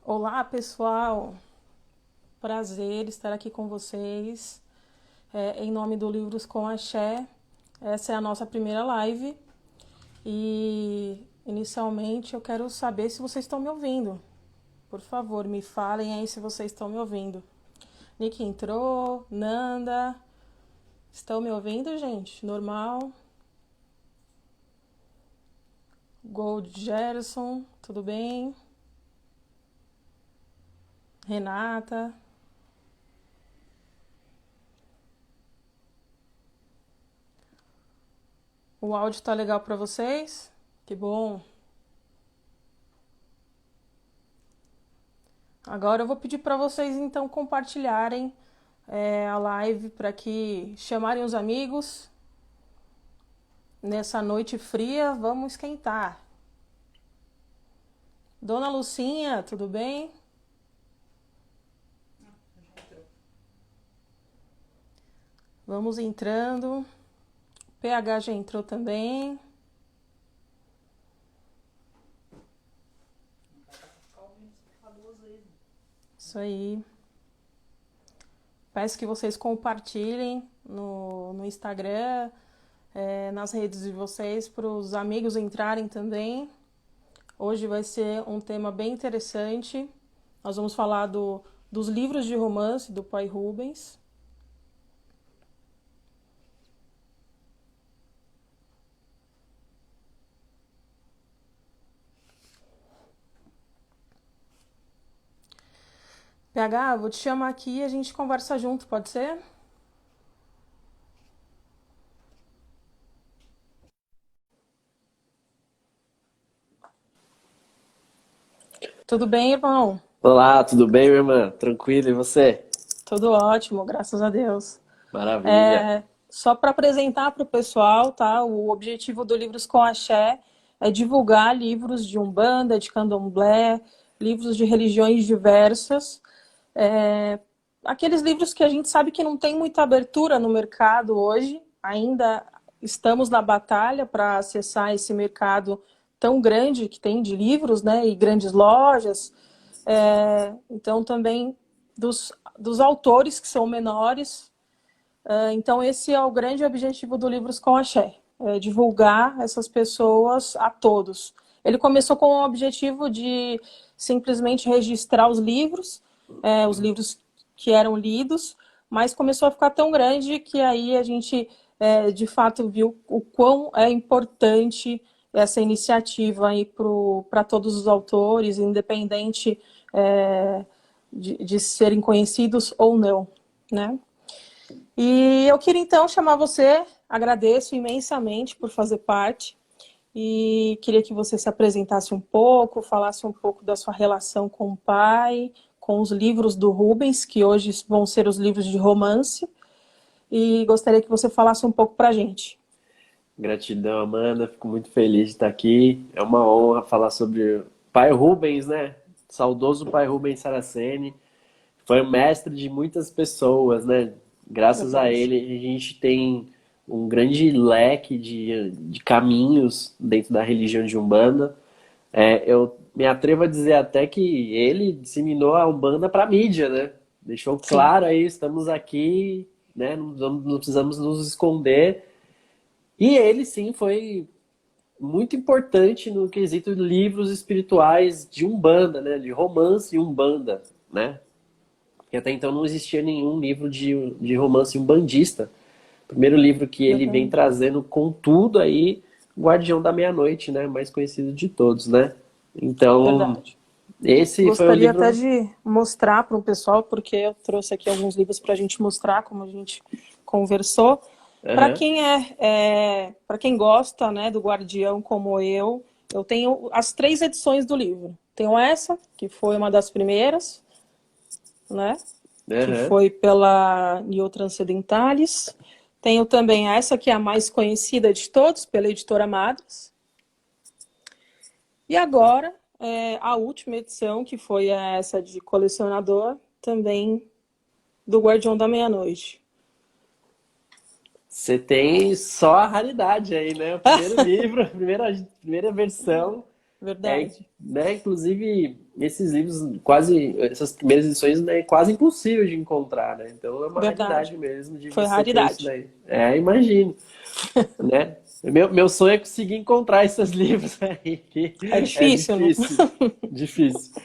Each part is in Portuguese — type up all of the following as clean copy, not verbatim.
Olá, pessoal. Prazer estar aqui com vocês. Em nome do Livros com Axé, essa é a nossa primeira live e inicialmente eu quero saber se vocês estão me ouvindo. Por favor, me falem aí se vocês estão me ouvindo. Nick entrou, Nanda, estão me ouvindo, gente? Normal. Gold Gerson, tudo bem? Renata. O áudio tá legal para vocês? Que bom. Agora eu vou pedir para vocês então compartilharem a live para que chamarem os amigos. Nessa noite fria, vamos esquentar. Dona Lucinha, tudo bem? Vamos entrando. PH já entrou também. Isso aí. Peço que vocês compartilhem no Instagram, nas redes de vocês, para os amigos entrarem também. Hoje vai ser um tema bem interessante. Nós vamos falar dos livros de romance do pai Rubens. PH, vou te chamar aqui e a gente conversa junto, pode ser? Tudo bem, irmão? Olá, tudo bem, minha irmã? Tranquilo, e você? Tudo ótimo, graças a Deus. Maravilha. Só para apresentar para o pessoal, tá? O objetivo do Livros com Axé é divulgar livros de Umbanda, de Candomblé, livros de religiões diversas. Aqueles livros que a gente sabe que não tem muita abertura no mercado hoje, ainda estamos na batalha para acessar esse mercado tão grande que tem de livros, né? E grandes lojas. Então também dos autores que são menores. Então esse é o grande objetivo do Livros com Axé, divulgar essas pessoas a todos. Ele começou com o objetivo de simplesmente registrar os livros que eram lidos, mas começou a ficar tão grande que aí a gente de fato viu o quão é importante essa iniciativa aí para todos os autores, independente de serem conhecidos ou não, né? E eu queria então chamar você, agradeço imensamente por fazer parte e queria que você se apresentasse um pouco, falasse um pouco da sua relação com o pai, com os livros do Rubens, que hoje vão ser os livros de romance, e gostaria que você falasse um pouco para a gente. Gratidão, Amanda. Fico muito feliz de estar aqui. É uma honra falar sobre o pai Rubens, né? Saudoso pai Rubens Saraceni. Foi o mestre de muitas pessoas, né? Graças a Verdade. ele, a gente tem um grande leque de caminhos dentro da religião de Umbanda. Eu me atrevo a dizer até que ele disseminou a Umbanda para a mídia, né? Deixou Sim, claro aí, estamos aqui, né? Não precisamos nos esconder. E ele sim foi muito importante no quesito de livros espirituais de Umbanda, né? De romance e Umbanda, né? Porque até então não existia nenhum livro de romance umbandista. O primeiro livro que ele vem verdade. trazendo com tudo aí, Guardião da Meia-Noite, né? Mais conhecido de todos, né? Então, Verdade. esse foi o Gostaria até livro. de mostrar para o pessoal, porque eu trouxe aqui alguns livros para a gente mostrar, como a gente conversou. Para Aham. quem para quem gosta, né, do Guardião como eu tenho as 3 edições do livro. Tenho essa, que foi uma das primeiras, né, que Aham. foi pela Neo Transcendentalis. Tenho também essa, que é a mais conhecida de todos, pela editora Madres. E agora, a última edição, que foi essa de colecionador, também do Guardião da Meia-Noite. Você tem só a raridade aí, né? O primeiro livro, a primeira versão. Verdade. Né, inclusive, esses livros, essas primeiras edições, né, é quase impossível de encontrar, né? Então é uma Verdade. raridade mesmo de Foi você ter isso raridade. daí. Imagino, né? Meu sonho é conseguir encontrar esses livros aí. É É difícil, não? difícil, difícil.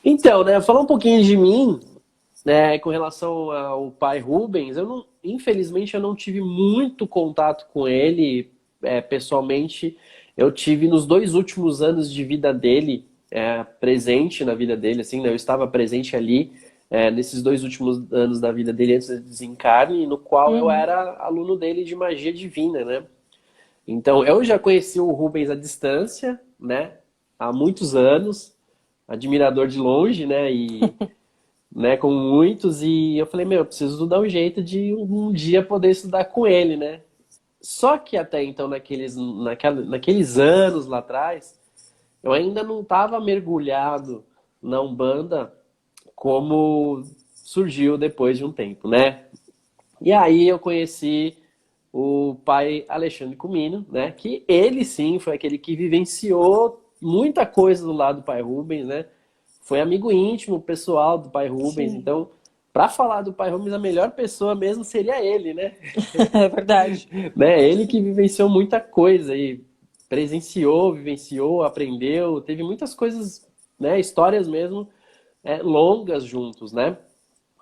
Então, né, falar um pouquinho de mim, né, com relação ao pai Rubens, infelizmente eu não tive muito contato com ele pessoalmente. Eu tive nos 2 últimos anos de vida dele, presente na vida dele, assim, né, eu estava presente ali nesses 2 últimos anos da vida dele antes do desencarne, no qual eu Uhum. era aluno dele de magia divina, né? Então eu já conheci o Rubens à distância, né, há muitos anos, admirador de longe, né, com muitos, e eu falei, meu, eu preciso dar um jeito de um dia poder estudar com ele, né? Só que até então, naqueles anos lá atrás, eu ainda não estava mergulhado na Umbanda como surgiu depois de um tempo, né? E aí eu conheci o pai Alexandre Comino, né? Que ele sim foi aquele que vivenciou muita coisa do lado do pai Rubens, né? Foi amigo íntimo, pessoal do pai Rubens. Sim, Então, para falar do pai Rubens, a melhor pessoa mesmo seria ele, né? é verdade. Né? Ele que vivenciou muita coisa e presenciou, vivenciou, aprendeu, teve muitas coisas, né? Histórias mesmo longas juntos, né?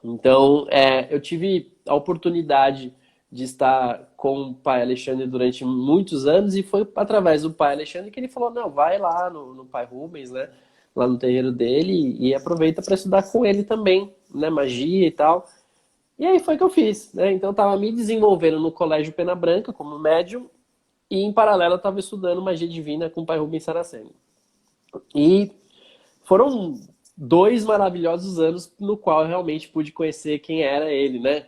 Então, eu tive a oportunidade de estar com o pai Alexandre durante muitos anos e foi através do pai Alexandre que ele falou, não, vai lá no pai Rubens, né? Lá no terreiro dele e aproveita para estudar com ele também, né? Magia e tal. E aí foi que eu fiz, né? Então eu estava me desenvolvendo no Colégio Pena Branca como médium e em paralelo eu estava estudando magia divina com o pai Rubens Saraceni. E foram 2 maravilhosos anos no qual eu realmente pude conhecer quem era ele, né?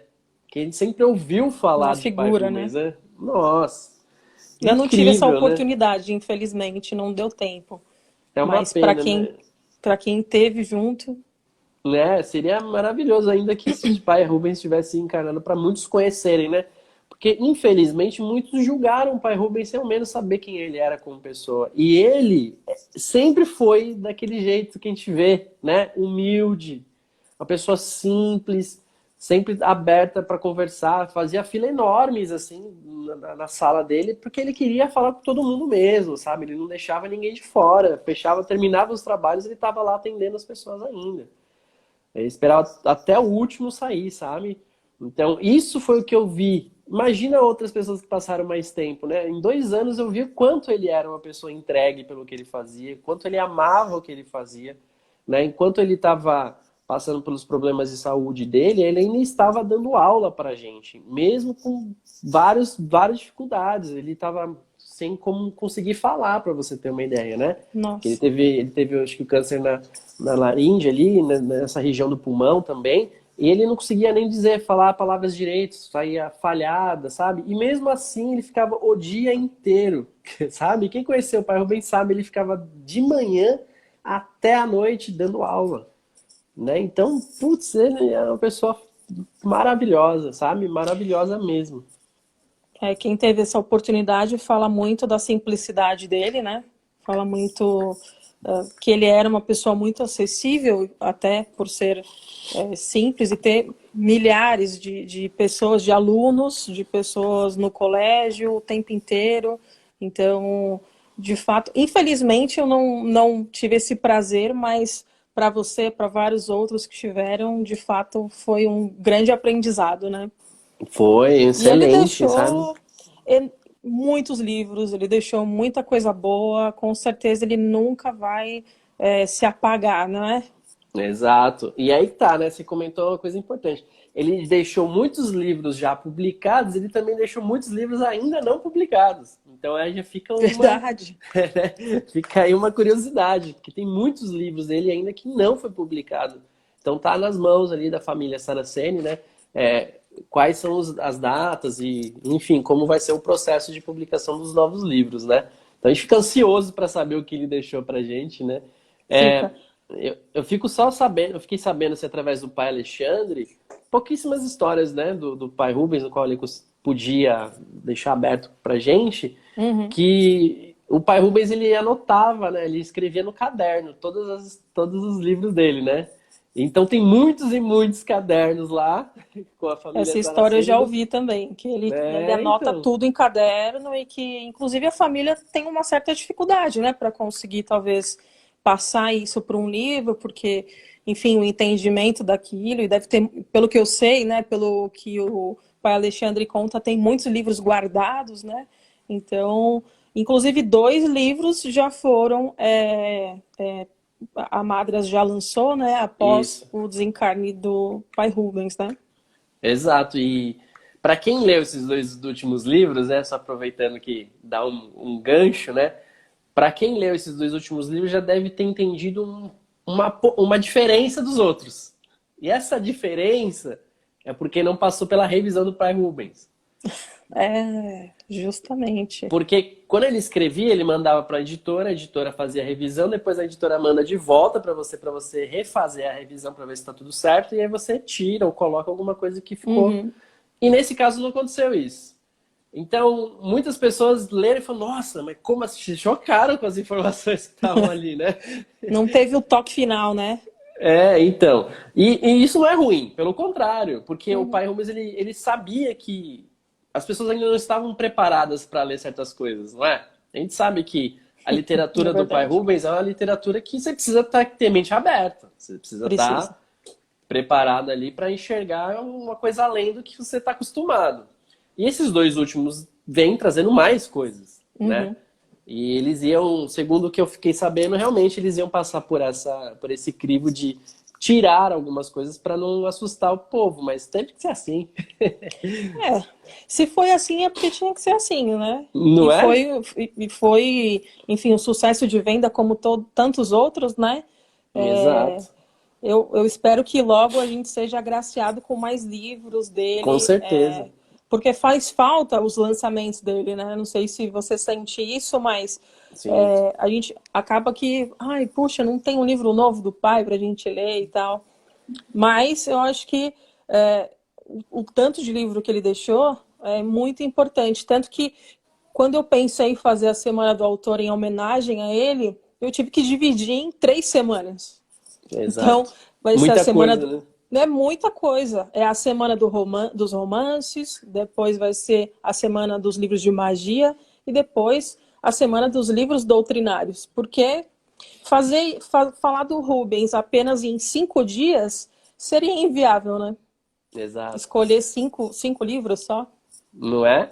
Que a gente sempre ouviu Uma falar do pai figura, Rubens, né? né? Nossa, Eu não tive essa incrível, né? oportunidade, infelizmente, não deu tempo. É uma Mas para pena, quem né? para quem teve junto, Né? Seria maravilhoso ainda que esse pai Rubens estivesse encarnando para muitos conhecerem, né? Porque, infelizmente, muitos julgaram o pai Rubens sem ao menos saber quem ele era como pessoa. E ele sempre foi daquele jeito que a gente vê, né? Humilde, uma pessoa simples, sempre aberta para conversar, fazia fila enormes, assim, na sala dele, porque ele queria falar com todo mundo mesmo, sabe? Ele não deixava ninguém de fora, fechava, terminava os trabalhos, ele estava lá atendendo as pessoas ainda. Ele esperava até o último sair, sabe? Então, isso foi o que eu vi. Imagina outras pessoas que passaram mais tempo, né? Em 2 anos eu vi o quanto ele era uma pessoa entregue pelo que ele fazia, quanto ele amava o que ele fazia, né? Enquanto ele estava passando pelos problemas de saúde dele, ele ainda estava dando aula para gente, mesmo com várias dificuldades. Ele estava sem como conseguir falar, para você ter uma ideia, né? Que nossa, ele teve, acho que, câncer na laringe ali, né, nessa região do pulmão também, e ele não conseguia nem falar palavras direito, saía falhada, sabe? E mesmo assim ele ficava o dia inteiro, sabe? Quem conheceu o pai Rubens sabe, ele ficava de manhã até a noite dando aula, né? Então, putz, ele é uma pessoa maravilhosa, sabe? Maravilhosa mesmo. quem teve essa oportunidade fala muito da simplicidade dele, né? Fala muito que ele era uma pessoa muito acessível, até por ser simples e ter milhares de pessoas, de alunos, de pessoas no colégio o tempo inteiro. Então, de fato, infelizmente eu não tive esse prazer, mas para você, para vários outros que tiveram, de fato foi um grande aprendizado, né? Foi E ele excelente, sabe? deixou muitos livros, ele deixou muita coisa boa, com certeza ele nunca vai se apagar, não é? Exato. E aí que tá, né? Você comentou uma coisa importante. Ele deixou muitos livros já publicados, ele também deixou muitos livros ainda não publicados. Então aí já fica Verdade. fica aí uma curiosidade, porque tem muitos livros dele ainda que não foi publicado. Então tá nas mãos ali da família Saraceni, né? Quais são as datas e, enfim, como vai ser o processo de publicação dos novos livros, né? Então a gente fica ansioso para saber o que ele deixou pra gente, né? É, Fica. eu fico só sabendo, eu fiquei sabendo assim, através do pai Alexandre, pouquíssimas histórias, né, do pai Rubens, no qual ele podia deixar aberto pra gente, Uhum. que o pai Rubens, ele anotava, né? Ele escrevia no caderno todos os livros dele, né? Então tem muitos e muitos cadernos lá com a família Essa história eu já Saraceno, ouvi também, que ele né? anota Então, tudo em caderno e que, inclusive, a família tem uma certa dificuldade, né, para conseguir, talvez, passar isso para um livro, porque, enfim, o entendimento daquilo, e deve ter, pelo que eu sei, né, pelo que o pai Alexandre conta, tem muitos livros guardados, né, então, inclusive, 2 livros já foram, a Madras já lançou, né, após isso. o desencarne do pai Rubens, né. Exato. E para quem leu esses dois últimos livros, né? Só aproveitando que dá um gancho, né? Para quem leu esses dois últimos livros já deve ter entendido uma diferença dos outros. E essa diferença é porque não passou pela revisão do pai Rubens. É, justamente. Porque quando ele escrevia, ele mandava para a editora fazia a revisão, depois a editora manda de volta para você refazer a revisão para ver se está tudo certo, e aí você tira ou coloca alguma coisa que ficou. Uhum. E nesse caso não aconteceu isso. Então, muitas pessoas leram e falaram, nossa, mas como assim? Se chocaram com as informações que estavam ali, né? Não teve o toque final, né? É, então. E isso não é ruim, pelo contrário, porque o Uhum. pai Rubens, ele sabia que as pessoas ainda não estavam preparadas para ler certas coisas, não é? A gente sabe que a É literatura do pai verdade. Rubens é uma literatura que você precisa ter mente aberta, você precisa Precisa. estar preparado ali para enxergar uma coisa além do que você está acostumado. E esses dois últimos vêm trazendo mais coisas, né? Uhum. E eles iam, segundo o que eu fiquei sabendo, realmente eles iam passar por esse crivo de tirar algumas coisas para não assustar o povo, mas teve que ser assim, É. Se foi assim, é porque tinha que ser assim, né? não E é? foi, e foi, enfim, um sucesso de venda como tantos outros, né? Exato, Eu espero que logo a gente seja agraciado com mais livros com dele, certeza. porque faz falta os lançamentos dele, né? Não sei se você sente isso, mas Sim, a gente acaba que, ai, puxa, não tem um livro novo do pai para a gente ler e tal. Mas eu acho que é, o tanto de livro que ele deixou é muito importante. Tanto que quando eu pensei em fazer a Semana do Autor em homenagem a ele, eu tive que dividir em 3 semanas. Então, exato. vai ser a Muita semana coisa, do. né? Não é muita coisa. É a semana dos romances, depois vai ser a semana dos livros de magia e depois a semana dos livros doutrinários. Porque falar do Rubens apenas em 5 dias seria inviável, né? Exato. Escolher cinco livros só. Não é?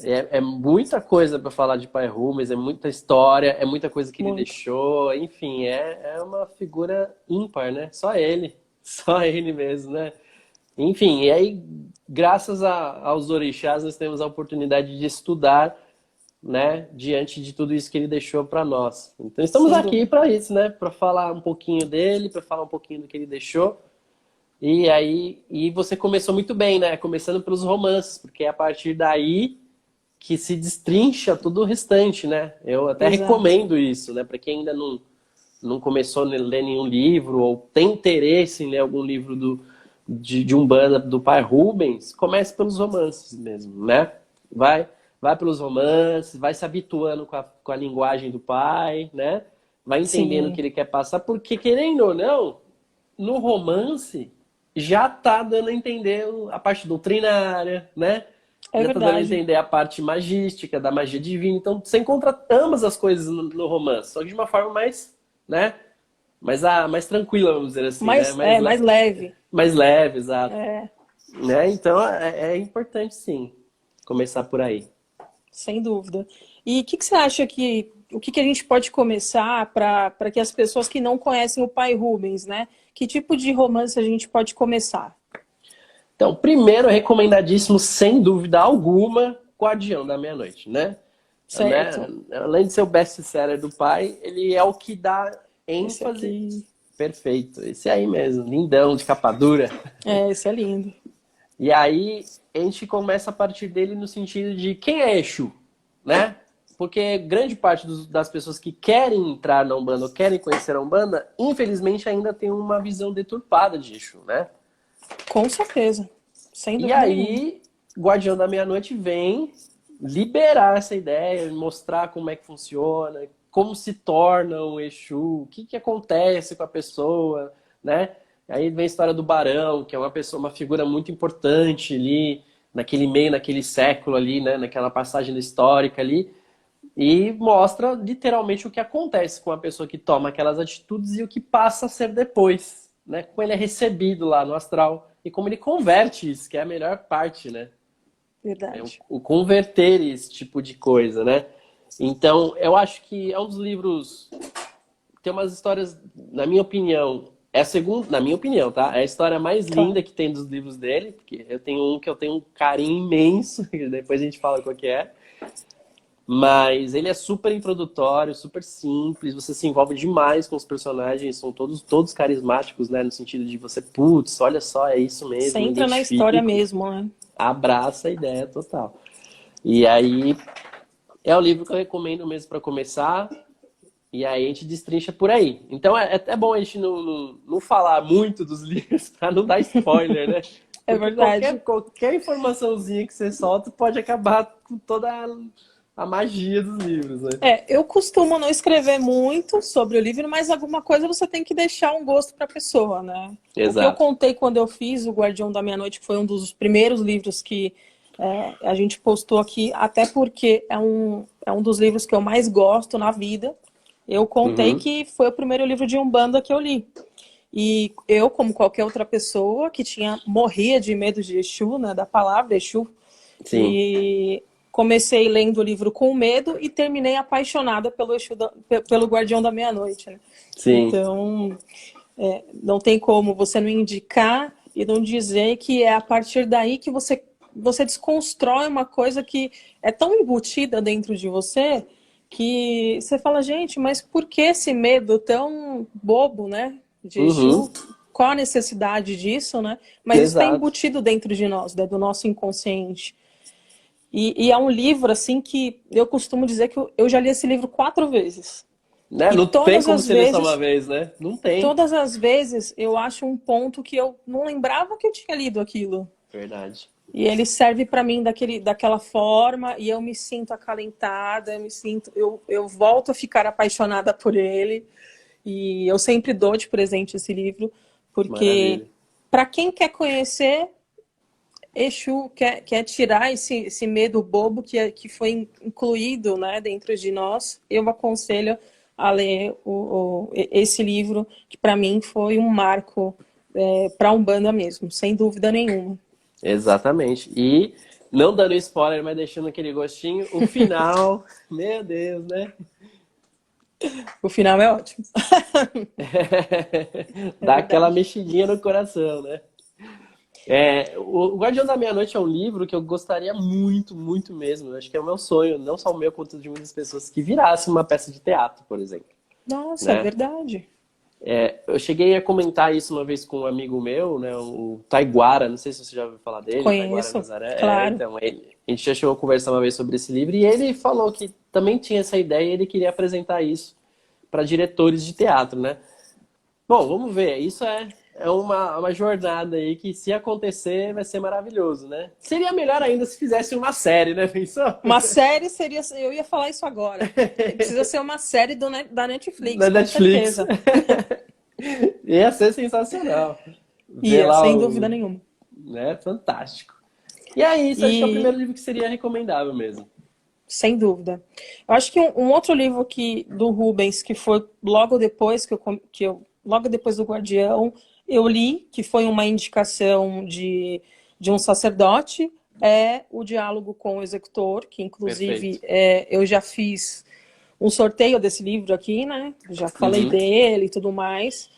É muita coisa para falar de pai Rubens, é muita história, é muita coisa que ele Muito. deixou, enfim, é uma figura ímpar, né? Só ele, só ele mesmo, né? Enfim, e aí, graças aos orixás, nós temos a oportunidade de estudar, né, diante de tudo isso que ele deixou para nós. Então, estamos Sem aqui dúvida. para isso, né? Para falar um pouquinho dele, para falar um pouquinho do que ele deixou. E aí, e você começou muito bem, né? Começando pelos romances, porque é a partir daí que se destrincha todo o restante, né? Eu até Exato. recomendo isso, né? Para quem ainda não começou a ler nenhum livro ou tem interesse em ler algum livro de Umbanda do pai Rubens, comece pelos romances mesmo, né? Vai pelos romances, vai se habituando com a linguagem do pai, né? Vai entendendo o que Sim, ele quer passar, porque querendo ou não, no romance já tá dando a entender a parte doutrinária, né? é Já tá dando a verdade. entender a parte magística, da magia divina. Então você encontra ambas as coisas no romance, só que de uma forma mais, né? Mais tranquila, vamos dizer assim, né? Mais leve. Mais leve, exato. É, Né? Então é importante sim começar por aí. sem dúvida. E que você acha o que a gente pode começar para que as pessoas que não conhecem o pai Rubens, né? Que tipo de romance a gente pode começar? Então, primeiro, recomendadíssimo, sem dúvida alguma, Guardião da Meia-Noite, né? Certo. Além de ser o best-seller do pai, ele é o que dá Esse ênfase. aqui. Perfeito, esse aí mesmo, lindão, de capa dura. Esse é lindo. E aí a gente começa a partir dele no sentido de quem é Exu, né? Porque grande parte das pessoas que querem entrar na Umbanda ou querem conhecer a Umbanda, infelizmente ainda tem uma visão deturpada de Exu, né? Com certeza. Sem E dúvida nenhuma. aí, Guardião da Meia-Noite vem liberar essa ideia, mostrar como é que funciona, como se torna um Exu, o que que acontece com a pessoa, né? Aí vem a história do Barão, que é uma pessoa, uma figura muito importante ali, naquele meio, naquele século ali, né? Naquela passagem histórica ali, e mostra literalmente o que acontece com a pessoa que toma aquelas atitudes e o que passa a ser depois, né? Como ele é recebido lá no astral e como ele converte isso, que é a melhor parte, né? É Verdade. o converter esse tipo de coisa, né? Então, eu acho que é um dos livros. Tem umas histórias, na minha opinião, é a segunda, na minha opinião, tá? É a história mais Claro. linda que tem dos livros dele, porque eu tenho um que eu tenho um carinho imenso, que depois a gente fala qual que é. Mas ele é super introdutório, super simples, você se envolve demais com os personagens, são todos carismáticos, né? No sentido de você, putz, olha só, é isso Você mesmo, me entra na história identifico, mesmo, né? abraça a ideia total. E aí é o livro que eu recomendo mesmo para começar. E aí a gente destrincha por aí. Então é até bom a gente não falar muito dos livros para não dar spoiler, né? É Porque verdade. qualquer informaçãozinha que você solta pode acabar com toda a magia dos livros, né? Eu costumo não escrever muito sobre o livro, mas alguma coisa você tem que deixar um gosto para a pessoa, né? O que eu Exato. contei quando eu fiz O Guardião da Meia-Noite, que foi um dos primeiros livros que a gente postou aqui, até porque é um dos livros que eu mais gosto na vida. Eu contei Uhum. que foi o primeiro livro de Umbanda que eu li. E eu, como qualquer outra pessoa que morria de medo de Exu, né, da palavra Exu, Sim, e comecei lendo o livro com medo e terminei apaixonada pelo pelo Guardião da Meia-Noite, né? sim. Então, não tem como você não indicar e não dizer que é a partir daí que você desconstrói uma coisa que é tão embutida dentro de você que você fala, gente, mas por que esse medo tão bobo, né? De Uhum. Exu? Qual a necessidade disso, né? Mas isso está Exato. embutido dentro de nós, né? Do nosso inconsciente. E é um livro, assim, que eu costumo dizer que eu já li esse livro 4 vezes. Né? E Não tem como você ler só uma vez, né? Não tem. todas as vezes eu acho um ponto que eu não lembrava que eu tinha lido aquilo. Verdade. E ele serve para mim daquela forma e eu me sinto acalentada, eu volto a ficar apaixonada por ele. E eu sempre dou de presente esse livro, porque Maravilha. para quem quer conhecer, Exu quer tirar esse medo bobo que foi incluído, né, dentro de nós. Eu aconselho a ler esse livro, que para mim foi um marco para a Umbanda mesmo, sem dúvida nenhuma. Exatamente. E não dando spoiler, mas deixando aquele gostinho, o final, meu Deus, né? O final é ótimo. É Dá aquela verdade. mexidinha no coração, né? É, o Guardião da Meia-Noite é um livro que eu gostaria muito, muito mesmo. Eu acho que é o meu sonho, não só o meu, quanto de muitas pessoas, que virasse uma peça de teatro, por exemplo, Nossa, é né? verdade. Eu cheguei a comentar isso uma vez com um amigo meu, né, o Taiguara, não sei se você já ouviu falar dele, o Taiguara Conheço, Nazaré. claro. Então, a gente já chegou a conversar uma vez sobre esse livro e ele falou que também tinha essa ideia e ele queria apresentar isso para diretores de teatro, né? Bom, vamos ver. Isso é uma jornada aí que, se acontecer, vai ser maravilhoso, né? Seria melhor ainda se fizesse uma série, né? Pensou? Uma série seria. Eu ia falar isso agora. Precisa ser uma série da Netflix, Na com Netflix. certeza. Ia ser sensacional. Ver Ia, lá sem dúvida o. nenhuma. Né? Fantástico. E é isso, acho que é o E primeiro livro que seria recomendável mesmo. sem dúvida. Eu acho que um outro livro do Rubens, que foi logo depois logo depois do Guardião, eu li, que foi uma indicação de um sacerdote, é O Diálogo com o Executor, que inclusive Perfeito. eu já fiz um sorteio desse livro aqui, né? Já falei Uhum. dele e tudo mais.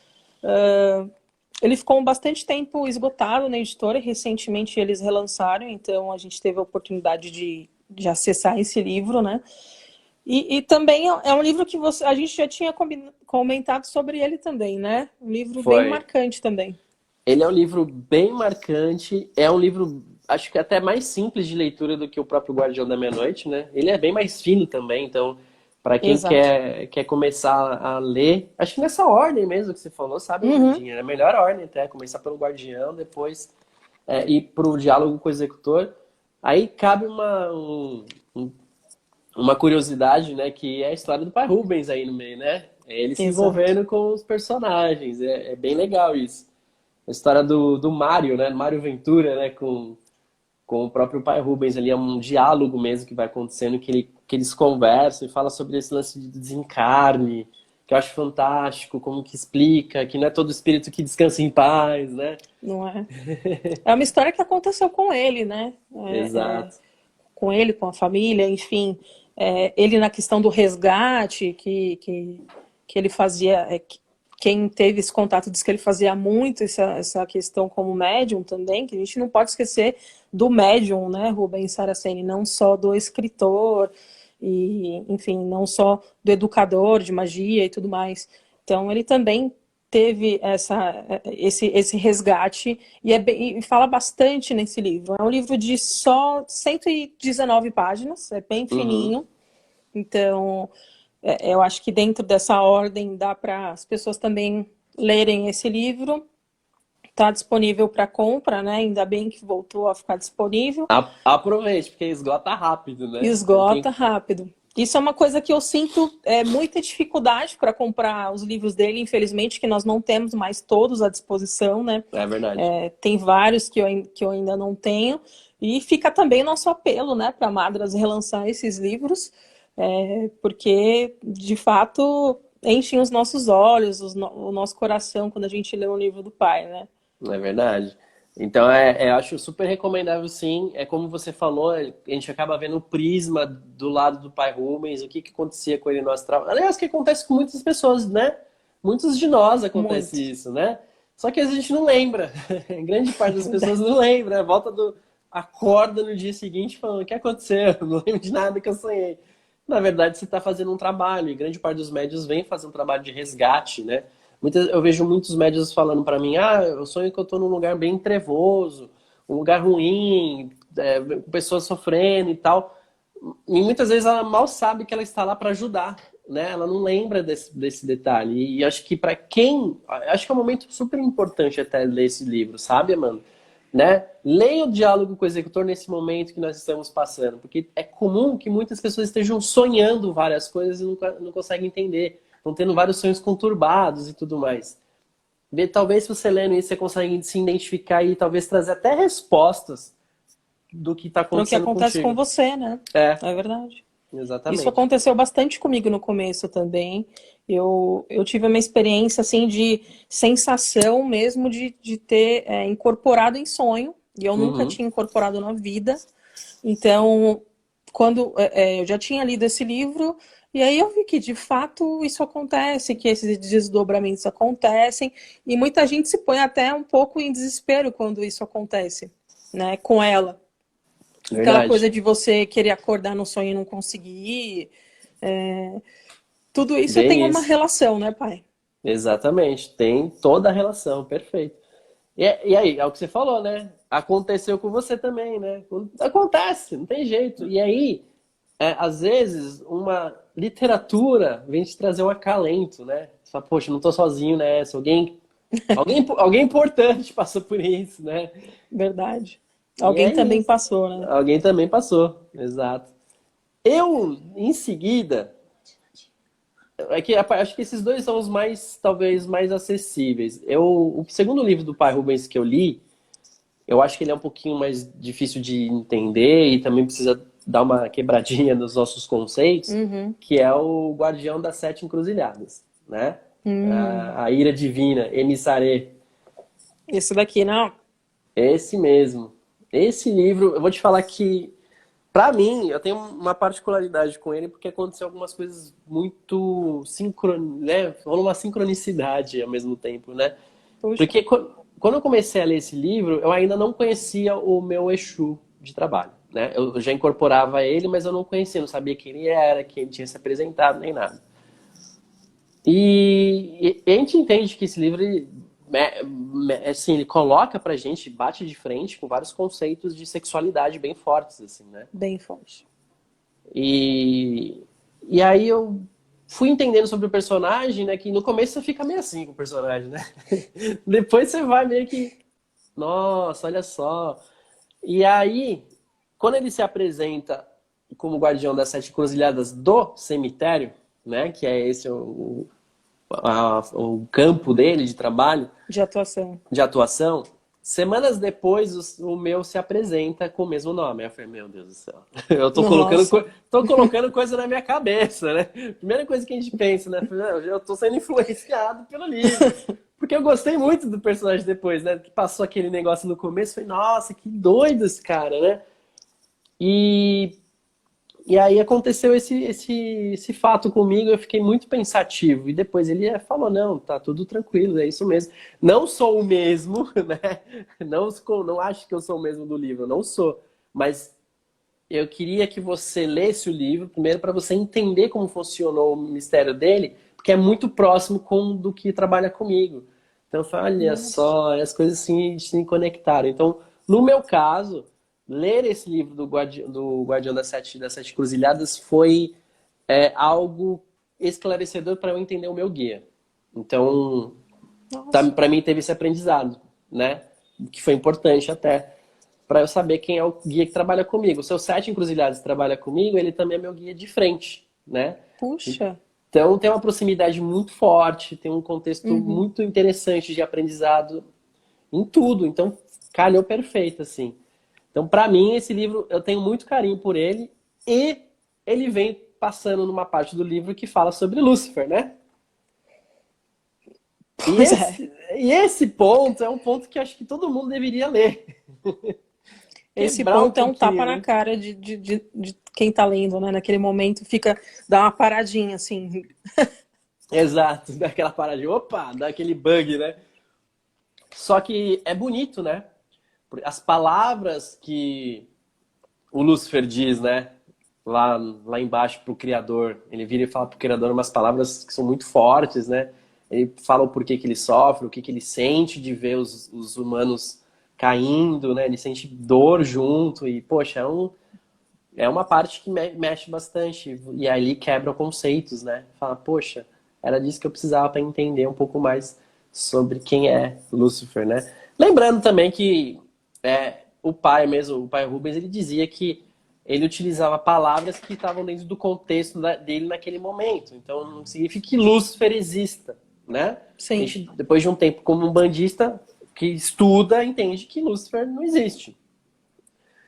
Ele ficou bastante tempo esgotado na editora e recentemente eles relançaram, então a gente teve a oportunidade de acessar esse livro, né? E também é um livro que a gente já tinha comentado sobre ele também, né? Um livro bem Foi. marcante também. Ele é um livro bem marcante, é um livro, acho que até mais simples de leitura do que o próprio Guardião da Meia-Noite, né? Ele é bem mais fino também, então, para quem Exato. quer começar a ler, acho que nessa ordem mesmo que você falou, sabe, Uhum. Amandinha? É a melhor ordem até, começar pelo Guardião, depois ir para o Diálogo com o Executor. Aí cabe um uma curiosidade, né, que é a história do pai Rubens aí no meio, né? É ele se Exato. envolvendo com os personagens. É bem legal isso. A história do Mário, né? Mário Ventura, né? Com o próprio pai Rubens ali. É um diálogo mesmo que vai acontecendo, que eles conversam e fala sobre esse lance de desencarne, que eu acho fantástico, como que explica, que não é todo espírito que descansa em paz, né? Não é? É uma história que aconteceu com ele, né? Exato. Com ele, com a família, enfim. Ele na questão do resgate, que ele fazia. Quem teve esse contato diz que ele fazia muito essa questão como médium também, que a gente não pode esquecer do médium, né, Rubens Saraceni, não só do escritor, e, enfim, não só do educador de magia e tudo mais. Então, ele também teve esse resgate e fala bastante nesse livro. É um livro de só 119 páginas, é bem Uhum. fininho. Então, eu acho que dentro dessa ordem dá para as pessoas também lerem esse livro. Está disponível para compra, né? Ainda bem que voltou a ficar disponível. Aproveite, porque esgota rápido, né? Esgota rápido. Isso é uma coisa que eu sinto muita dificuldade para comprar os livros dele, infelizmente, que nós não temos mais todos à disposição, né? É verdade. Tem vários que eu ainda não tenho. E fica também nosso apelo, né, para a Madras relançar esses livros, porque, de fato, enchem os nossos olhos, o nosso coração quando a gente lê um livro do pai, né? É verdade. Então, eu acho super recomendável, sim. É como você falou, a gente acaba vendo o prisma do lado do pai Rubens, o que que acontecia com ele no astral. Aliás, o que acontece com muitas pessoas, né? Muitos de nós Muito. acontece isso, né? Só que a gente não lembra. Grande parte das pessoas não lembra. Acorda no dia seguinte falando, o que aconteceu? Não lembro de nada que eu sonhei. Na verdade, você está fazendo um trabalho, e grande parte dos médios vem fazer um trabalho de resgate, né? Eu vejo muitos médios falando para mim, eu sonho que eu estou num lugar bem trevoso, um lugar ruim, com pessoas sofrendo e tal. E muitas vezes ela mal sabe que ela está lá para ajudar, né? Ela não lembra desse detalhe. E acho que para acho que é um momento super importante até ler esse livro, sabe, Amanda? Né? Leia o diálogo com o executor nesse momento que nós estamos passando, porque é comum que muitas pessoas estejam sonhando várias coisas e não conseguem entender, estão tendo vários sonhos conturbados e tudo mais. Talvez se você lendo isso, você consegue se identificar e talvez trazer até respostas do que está Para o que acontecendo acontece com contigo. você, né? É, É verdade. Isso exatamente. aconteceu bastante comigo no começo também. Eu tive uma experiência assim de sensação mesmo de ter incorporado em sonho, e eu nunca Uhum. tinha incorporado na vida. Então, quando eu já tinha lido esse livro, e aí eu vi que de fato isso acontece, que esses desdobramentos acontecem, e muita gente se põe até um pouco em desespero quando isso acontece, né, com ela. Aquela coisa Verdade. de você querer acordar no sonho e não conseguir. Tudo isso tem Bem uma isso. relação, né, pai? Exatamente. Tem toda a relação, perfeito. E aí, é o que você falou, né? Aconteceu com você também, né? Acontece, não tem jeito. E aí, às vezes, uma literatura vem te trazer um acalento, né? Você fala, poxa, não tô sozinho nessa. Alguém importante passou por isso, né? Verdade. E Alguém é também isso. passou, né? Alguém também passou, exato. Em seguida, acho que esses dois são os mais, talvez, mais acessíveis. O segundo livro do pai Rubens que eu li, eu acho que ele é um pouquinho mais difícil de entender e também precisa dar uma quebradinha nos nossos conceitos, Uhum. que é o Guardião das Sete Encruzilhadas, né? Hum. A ira divina, Emissaré. Esse daqui, não. Esse mesmo. Esse livro, eu vou te falar que, pra mim, eu tenho uma particularidade com ele, porque aconteceu algumas coisas muito né? Rolou uma sincronicidade ao mesmo tempo, né? Puxa. Porque quando eu comecei a ler esse livro, eu ainda não conhecia o meu Exu de trabalho, né? Eu já incorporava ele, mas eu não conhecia, não sabia quem ele era, quem ele tinha se apresentado, nem nada. E a gente entende que esse livro, assim, ele coloca pra gente, bate de frente com vários conceitos de sexualidade bem fortes, assim, né? Bem forte. E, e aí eu fui entendendo sobre o personagem, né? Que no começo você fica meio assim com o personagem, né? Depois você vai meio que, nossa, olha só. E aí, quando ele se apresenta como guardião das 7 encruzilhadas do cemitério, né? Que é esse o campo dele de trabalho, De atuação. de atuação. Semanas depois, o meu se apresenta com o mesmo nome. Aí eu falei, meu Deus do céu. Eu Nossa. tô colocando coisa na minha cabeça, né? Primeira coisa que a gente pensa, né? Eu tô sendo influenciado pelo livro. Porque eu gostei muito do personagem depois, né? Que passou aquele negócio no começo. Falei, nossa, que doido esse cara, né? E e aí aconteceu esse fato comigo, eu fiquei muito pensativo. E depois ele falou, não, tá tudo tranquilo, é isso mesmo. Não sou o mesmo, né? Não acho que eu sou o mesmo do livro, não sou. Mas eu queria que você lesse o livro, primeiro para você entender como funcionou o mistério dele, porque é muito próximo do que trabalha comigo. Então, eu falei, olha Nossa. só, as coisas assim se conectaram. Então, no meu caso, ler esse livro do Guardião das Sete Cruzilhadas foi algo esclarecedor para eu entender o meu guia. Então, Nossa. para mim teve esse aprendizado, né? Que foi importante até para eu saber quem é o guia que trabalha comigo. O seu Sete Encruzilhadas trabalha comigo, ele também é meu guia de frente, né? Puxa. Então tem uma proximidade muito forte, tem um contexto Uhum. muito interessante de aprendizado em tudo. Então calhou perfeito, assim. Então, para mim, esse livro, eu tenho muito carinho por ele e ele vem passando numa parte do livro que fala sobre Lúcifer, né? E Pois é. esse ponto é um ponto que eu acho que todo mundo deveria ler. Esse Quebrar um ponto é um tapa pouquinho, na né? cara de quem tá lendo, né? Naquele momento fica, dá uma paradinha, assim. Exato, daquela parada de opa, daquele bug, né? Só que é bonito, né? As palavras que o Lúcifer diz, né? Lá embaixo pro Criador. Ele vira e fala pro Criador umas palavras que são muito fortes, né? Ele fala o porquê que ele sofre, o que que ele sente de ver os humanos caindo, né? Ele sente dor junto e, poxa, é uma parte que mexe bastante. E aí quebra conceitos, né? Fala, poxa, era disso que eu precisava para entender um pouco mais sobre quem é Lúcifer, né? Lembrando também que o pai mesmo, o pai Rubens, ele dizia que ele utilizava palavras que estavam dentro do contexto dele naquele momento. Então não significa que Lúcifer exista, né? A Sim. gente, depois de um tempo como um bandista que estuda, entende que Lúcifer não existe.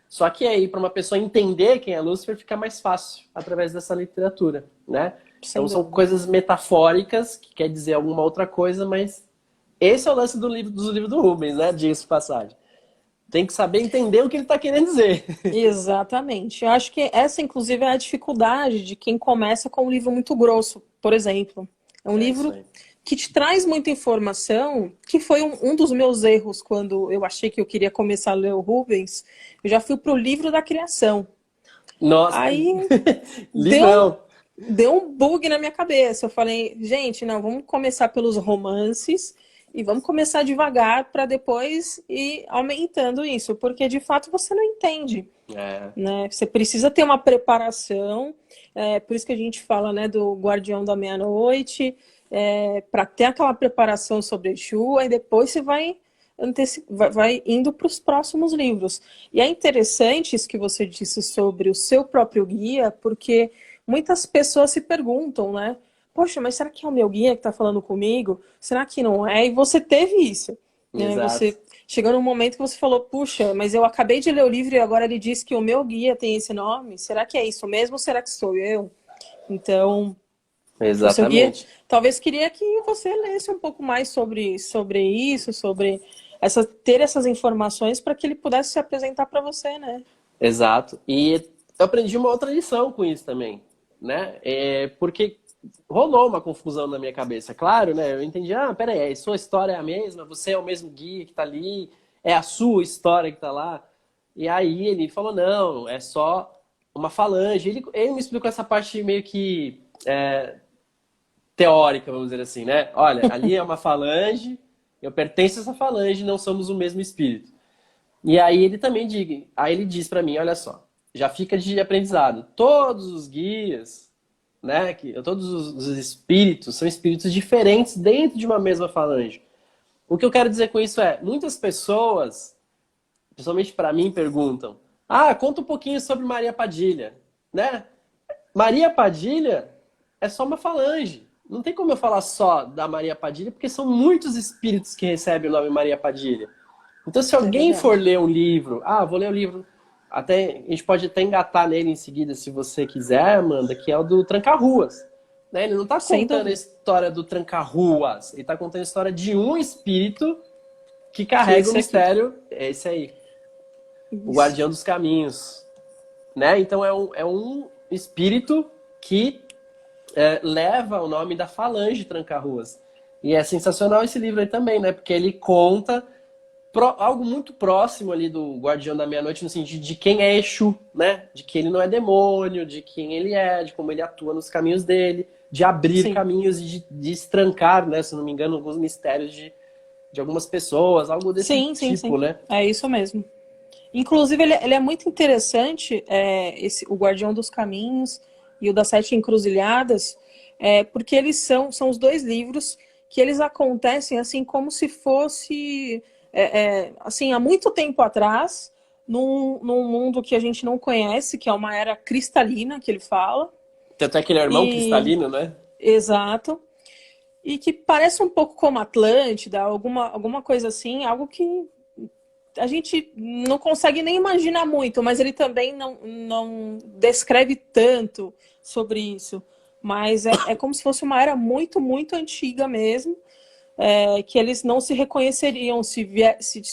Só que aí, para uma pessoa entender quem é Lúcifer, fica mais fácil através dessa literatura, né? Então Sem são dúvida. coisas metafóricas, que quer dizer alguma outra coisa, mas esse é o lance dos livros do Rubens, né? Disso passagem. Tem que saber entender o que ele está querendo dizer. Exatamente. Eu acho que essa, inclusive, é a dificuldade de quem começa com um livro muito grosso, por exemplo. É um É isso livro aí. que te traz muita informação, que foi um dos meus erros quando eu achei que eu queria começar a ler o Rubens. Eu já fui para o livro da criação. Nossa, Aí deu, livrão. deu um bug na minha cabeça. Eu falei, gente, não, vamos começar pelos romances e vamos começar devagar para depois ir aumentando isso, porque de fato você não entende, É, né? Você precisa ter uma preparação, por isso que a gente fala, né, do Guardião da Meia-Noite, para ter aquela preparação sobre Exu, aí depois você vai indo para os próximos livros. E é interessante isso que você disse sobre o seu próprio guia, porque muitas pessoas se perguntam, né? Poxa, mas será que é o meu guia que está falando comigo? Será que não é? E você teve isso, né? exato. Você chegou num momento que você falou, puxa, mas eu acabei de ler o livro e agora ele diz que o meu guia tem esse nome. Será que é isso mesmo ou será que sou eu? Então, o seu guia Exatamente. talvez queria que você lesse um pouco mais sobre isso, sobre ter essas informações para que ele pudesse se apresentar para você, né? Exato. E eu aprendi uma outra lição com isso também, né? Porque rolou uma confusão na minha cabeça. Claro, né? Eu entendi, peraí, a sua história é a mesma, você é o mesmo guia que tá ali, é a sua história que tá lá. E aí ele falou, não, é só uma falange. Ele me explicou essa parte meio que teórica, vamos dizer assim, né? Olha, ali é uma falange, eu pertenço a essa falange, não somos o mesmo espírito. E aí ele diz para mim, olha só, já fica de aprendizado. Todos os guias, né, todos os espíritos são espíritos diferentes dentro de uma mesma falange. O que eu quero dizer com isso muitas pessoas, principalmente para mim, perguntam: "Ah, conta um pouquinho sobre Maria Padilha". né? Maria Padilha é só uma falange. Não tem como eu falar só da Maria Padilha, porque são muitos espíritos que recebem o nome Maria Padilha. Então, se É alguém for verdade. ler um livro, vou ler o livro, até, a gente pode até engatar nele em seguida, se você quiser, Amanda, que é o do Tranca-Ruas. Né? Ele não está Sem contando a dúvida. história do Tranca-Ruas, ele está contando a história de um espírito que Que carrega o esse aqui. mistério, é esse aí, o Isso. Guardião dos Caminhos. Né? Então, é um espírito que leva o nome da Falange Tranca-Ruas. E é sensacional esse livro aí também, né? Porque ele conta algo muito próximo ali do Guardião da Meia-Noite, no sentido de quem é Exu, né? De que ele não é demônio, de quem ele é, de como ele atua nos caminhos dele, de abrir Sim. caminhos e de estrancar, né? Se não me engano, alguns mistérios de algumas pessoas, algo desse Sim, sim, tipo, sim. né? É isso mesmo. Inclusive, ele é muito interessante, o Guardião dos Caminhos e o das Sete Encruzilhadas, porque eles são os dois livros que eles acontecem assim como se fosse assim, há muito tempo atrás, num mundo que a gente não conhece, que é uma era cristalina, que ele fala. Tanto é que ele é irmão E cristalino, né? exato. E que parece um pouco como Atlântida, alguma coisa assim, algo que a gente não consegue nem imaginar muito, mas ele também não descreve tanto sobre isso. Mas é como se fosse uma era muito, muito antiga mesmo, que eles não se reconheceriam se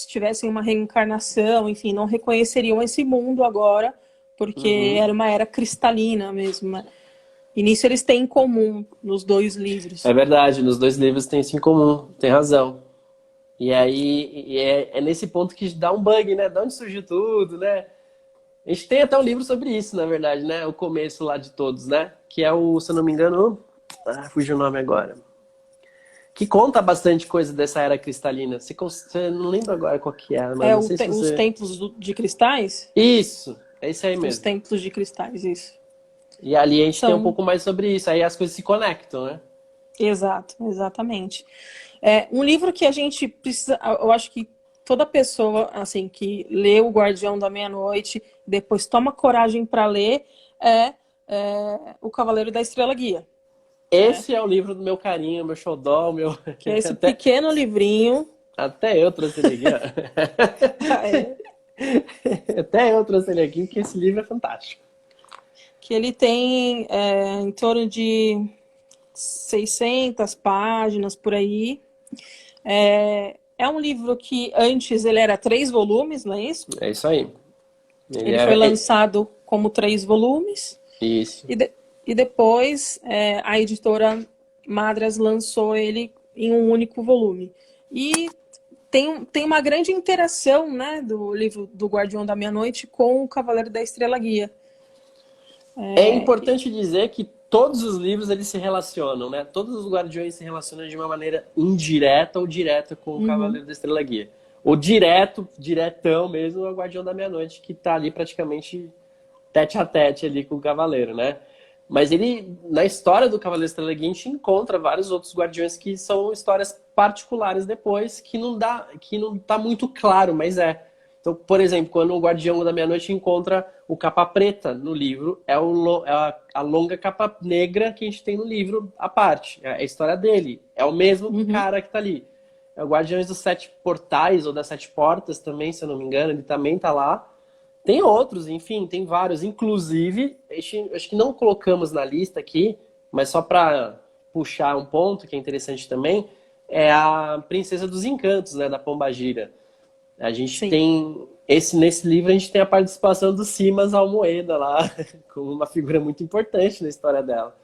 tivessem uma reencarnação, enfim, não reconheceriam esse mundo agora, porque Uhum. era uma era cristalina mesmo, né? E nisso eles têm em comum nos dois É livros. verdade, nos dois livros tem isso em comum, tem razão. E aí é nesse ponto que dá um bug, né? De onde surgiu tudo, né? A gente tem até um livro sobre isso, na verdade, né? O começo lá de todos, né? Que é o, se eu não me engano, fugiu o nome agora. Que conta bastante coisa dessa era cristalina. Você não lembra agora qual que é, mas não sei se Os você. templos de cristais? Isso, é isso aí Os mesmo. templos de cristais, isso. E ali a gente tem um São, pouco mais sobre isso. Aí as coisas se conectam, né? exato, exatamente. Um livro que a gente precisa, eu acho que toda pessoa assim que lê O Guardião da Meia-Noite, depois toma coragem para ler, O Cavaleiro da Estrela Guia, né? Esse é o livro do meu carinho, meu xodó, meu. Que é esse Até, pequeno livrinho. até eu trouxe ele aqui, é, ó. Até eu trouxe ele aqui, porque esse livro é fantástico. que ele tem em torno de 600 páginas por aí. É um livro que antes ele era 3 volumes, não é isso? É isso aí. Ele Ele foi é. lançado como 3 volumes Isso. e depois a editora Madras lançou ele em um único volume. E tem uma grande interação, né, do livro do Guardião da Meia-Noite com o Cavaleiro da Estrela Guia. É importante dizer que todos os livros eles se relacionam, né? Todos os guardiões se relacionam de uma maneira indireta ou direta com o Uhum. Cavaleiro da Estrela Guia. Ou direto, diretão mesmo, é o Guardião da Meia-Noite, que tá ali praticamente tete a tete ali com o Cavaleiro, né? Mas ele, na história do Cavaleiro da Estrela Guia, a gente encontra vários outros guardiões que são histórias particulares depois, que não tá muito claro, mas é. Então, por exemplo, quando o Guardião da Meia-Noite encontra o Capa Preta no livro, a longa capa negra que a gente tem no livro à parte. É a história dele. É o mesmo Uhum. cara que tá ali. É o Guardiões dos Sete Portais, ou das Sete Portas também, se eu não me engano, ele também tá lá. Tem outros, enfim, tem vários. Inclusive, acho que não colocamos na lista aqui, mas só para puxar um ponto que é interessante também, é a Princesa dos Encantos, né, da Pombagira. A gente Sim. tem nesse livro a gente tem a participação do Simas Almoeda lá, como uma figura muito importante na história dela.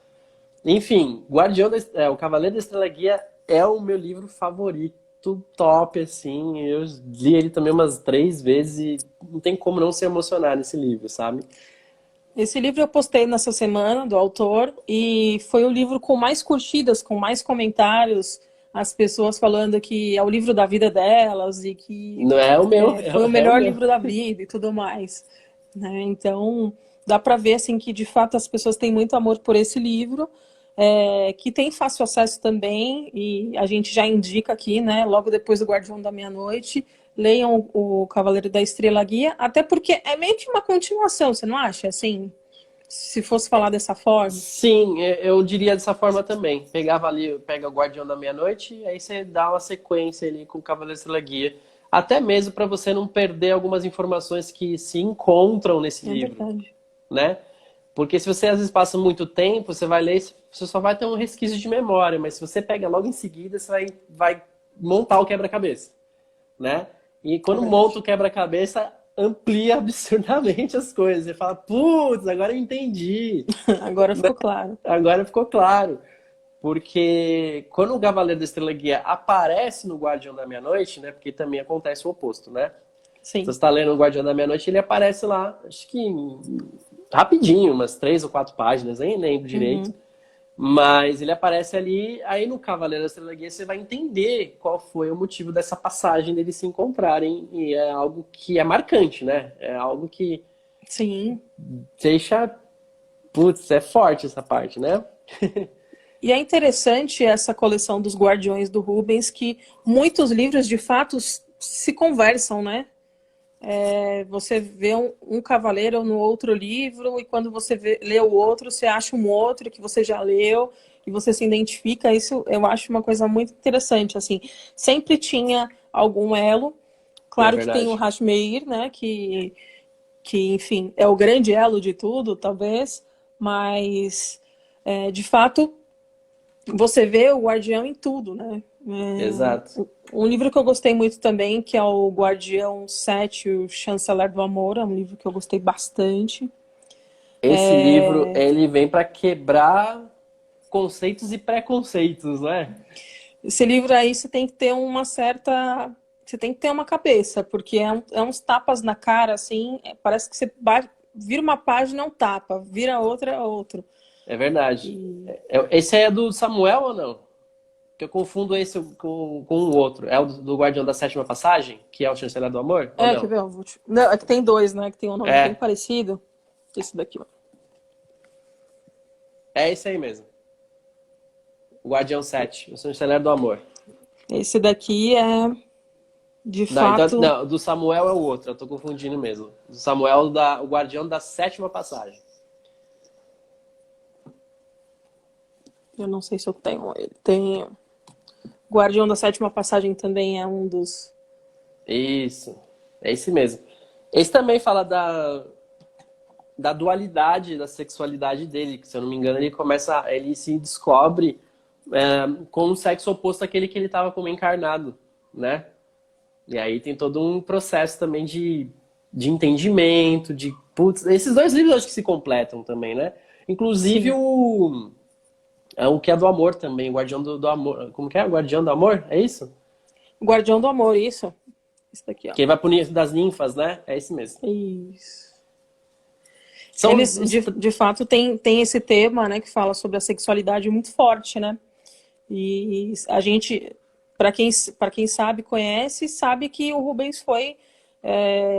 Enfim, o Cavaleiro da Estrela Guia é o meu livro favorito, top assim. Eu li ele também umas 3 vezes e não tem como não se emocionar nesse livro, sabe? Esse livro eu postei nessa semana do autor e foi o livro com mais curtidas, com mais comentários, as pessoas falando que é o livro da vida delas e que Não é o meu, foi o é o melhor meu. livro da vida e tudo mais, né? Então dá para ver assim que de fato as pessoas têm muito amor por esse livro, que tem fácil acesso também e a gente já indica aqui, né? Logo depois do Guardião da Meia-Noite, leiam o Cavaleiro da Estrela Guia, até porque é meio que uma continuação, você não acha? Assim, Se fosse falar dessa forma. Sim, eu diria dessa forma também. Pegava ali, pega o Guardião da Meia-Noite, e aí você dá uma sequência ali com o Cavaleiro da Estrela Guia. Até mesmo para você não perder algumas informações que se encontram nesse É livro, verdade. né? Porque se você às vezes passa muito tempo, você vai ler, você só vai ter um resquício de memória, mas se você pega logo em seguida, você vai montar o quebra-cabeça, né? E É quando monta verdade. o quebra-cabeça, amplia absurdamente as coisas. Você fala, putz, agora eu entendi. Agora ficou claro. Agora ficou claro. Porque quando o Cavaleiro da Estrela Guia aparece no Guardião da Meia-Noite, né? Porque também acontece o oposto, né? Se você Sim. está lendo o Guardião da Meia-Noite, ele aparece lá, acho que rapidinho, umas 3 ou 4 páginas, nem lembro direito. Uhum. Mas ele aparece ali, aí no Cavaleiro da Estrela Guia você vai entender qual foi o motivo dessa passagem deles se encontrarem. E é algo que é marcante, né? É algo que Sim. deixa. Putz, é forte essa parte, né? E é interessante essa coleção dos Guardiões do Rubens, que muitos livros de fato se conversam, né? Você vê um cavaleiro no outro livro, e quando você lê o outro, você acha um outro que você já leu, e você se identifica. Isso eu acho uma coisa muito interessante. Assim, sempre tinha algum elo. É Claro que tem o verdade. Hashmeir, né? Que enfim, é o grande elo de tudo, talvez, mas de fato você vê o Guardião em tudo, né? Exato. Um livro que eu gostei muito também, que é o Guardião 7, o Chanceler do Amor, é um livro que eu gostei bastante. Esse livro, ele vem para quebrar conceitos e preconceitos, né? Esse livro aí você tem que ter uma certa. Você tem que ter uma cabeça, porque é uns tapas na cara, assim, parece que você vira uma página, é um tapa, vira outra, é outro. É verdade. E... Esse aí é do Samuel ou não? Que eu confundo esse com o outro. É o do Guardião da Sétima Passagem, que é o Chanceler do Amor, ou Quer não? ver? Não, é que tem dois, né? Que tem um nome bem É, parecido. Esse daqui, ó. é esse aí mesmo. O Guardião 7, o Chanceler do Amor. Esse daqui é, de Não, então, fato, não, do Samuel é o outro, eu tô confundindo mesmo. Do Samuel, o Guardião da Sétima Passagem. eu não sei se eu tenho ele. Tem Guardião da Sétima Passagem também é um dos. Isso, é esse mesmo. Esse também fala da dualidade da sexualidade dele, que se eu não me engano ele se descobre com um sexo oposto àquele que ele estava como encarnado, né? E aí tem todo um processo também de entendimento, putz, esses dois livros eu acho que se completam também, né? Inclusive Sim. o que é do amor também, o Guardião do Amor. Como que é? O Guardião do Amor? É isso? Guardião do Amor, isso. Esse daqui, ó. Que vai punir das ninfas, né? É esse mesmo. Isso. São Eles, de fato, têm esse tema, né, que fala sobre a sexualidade muito forte, né? E a gente, para quem sabe, conhece, sabe que o Rubens foi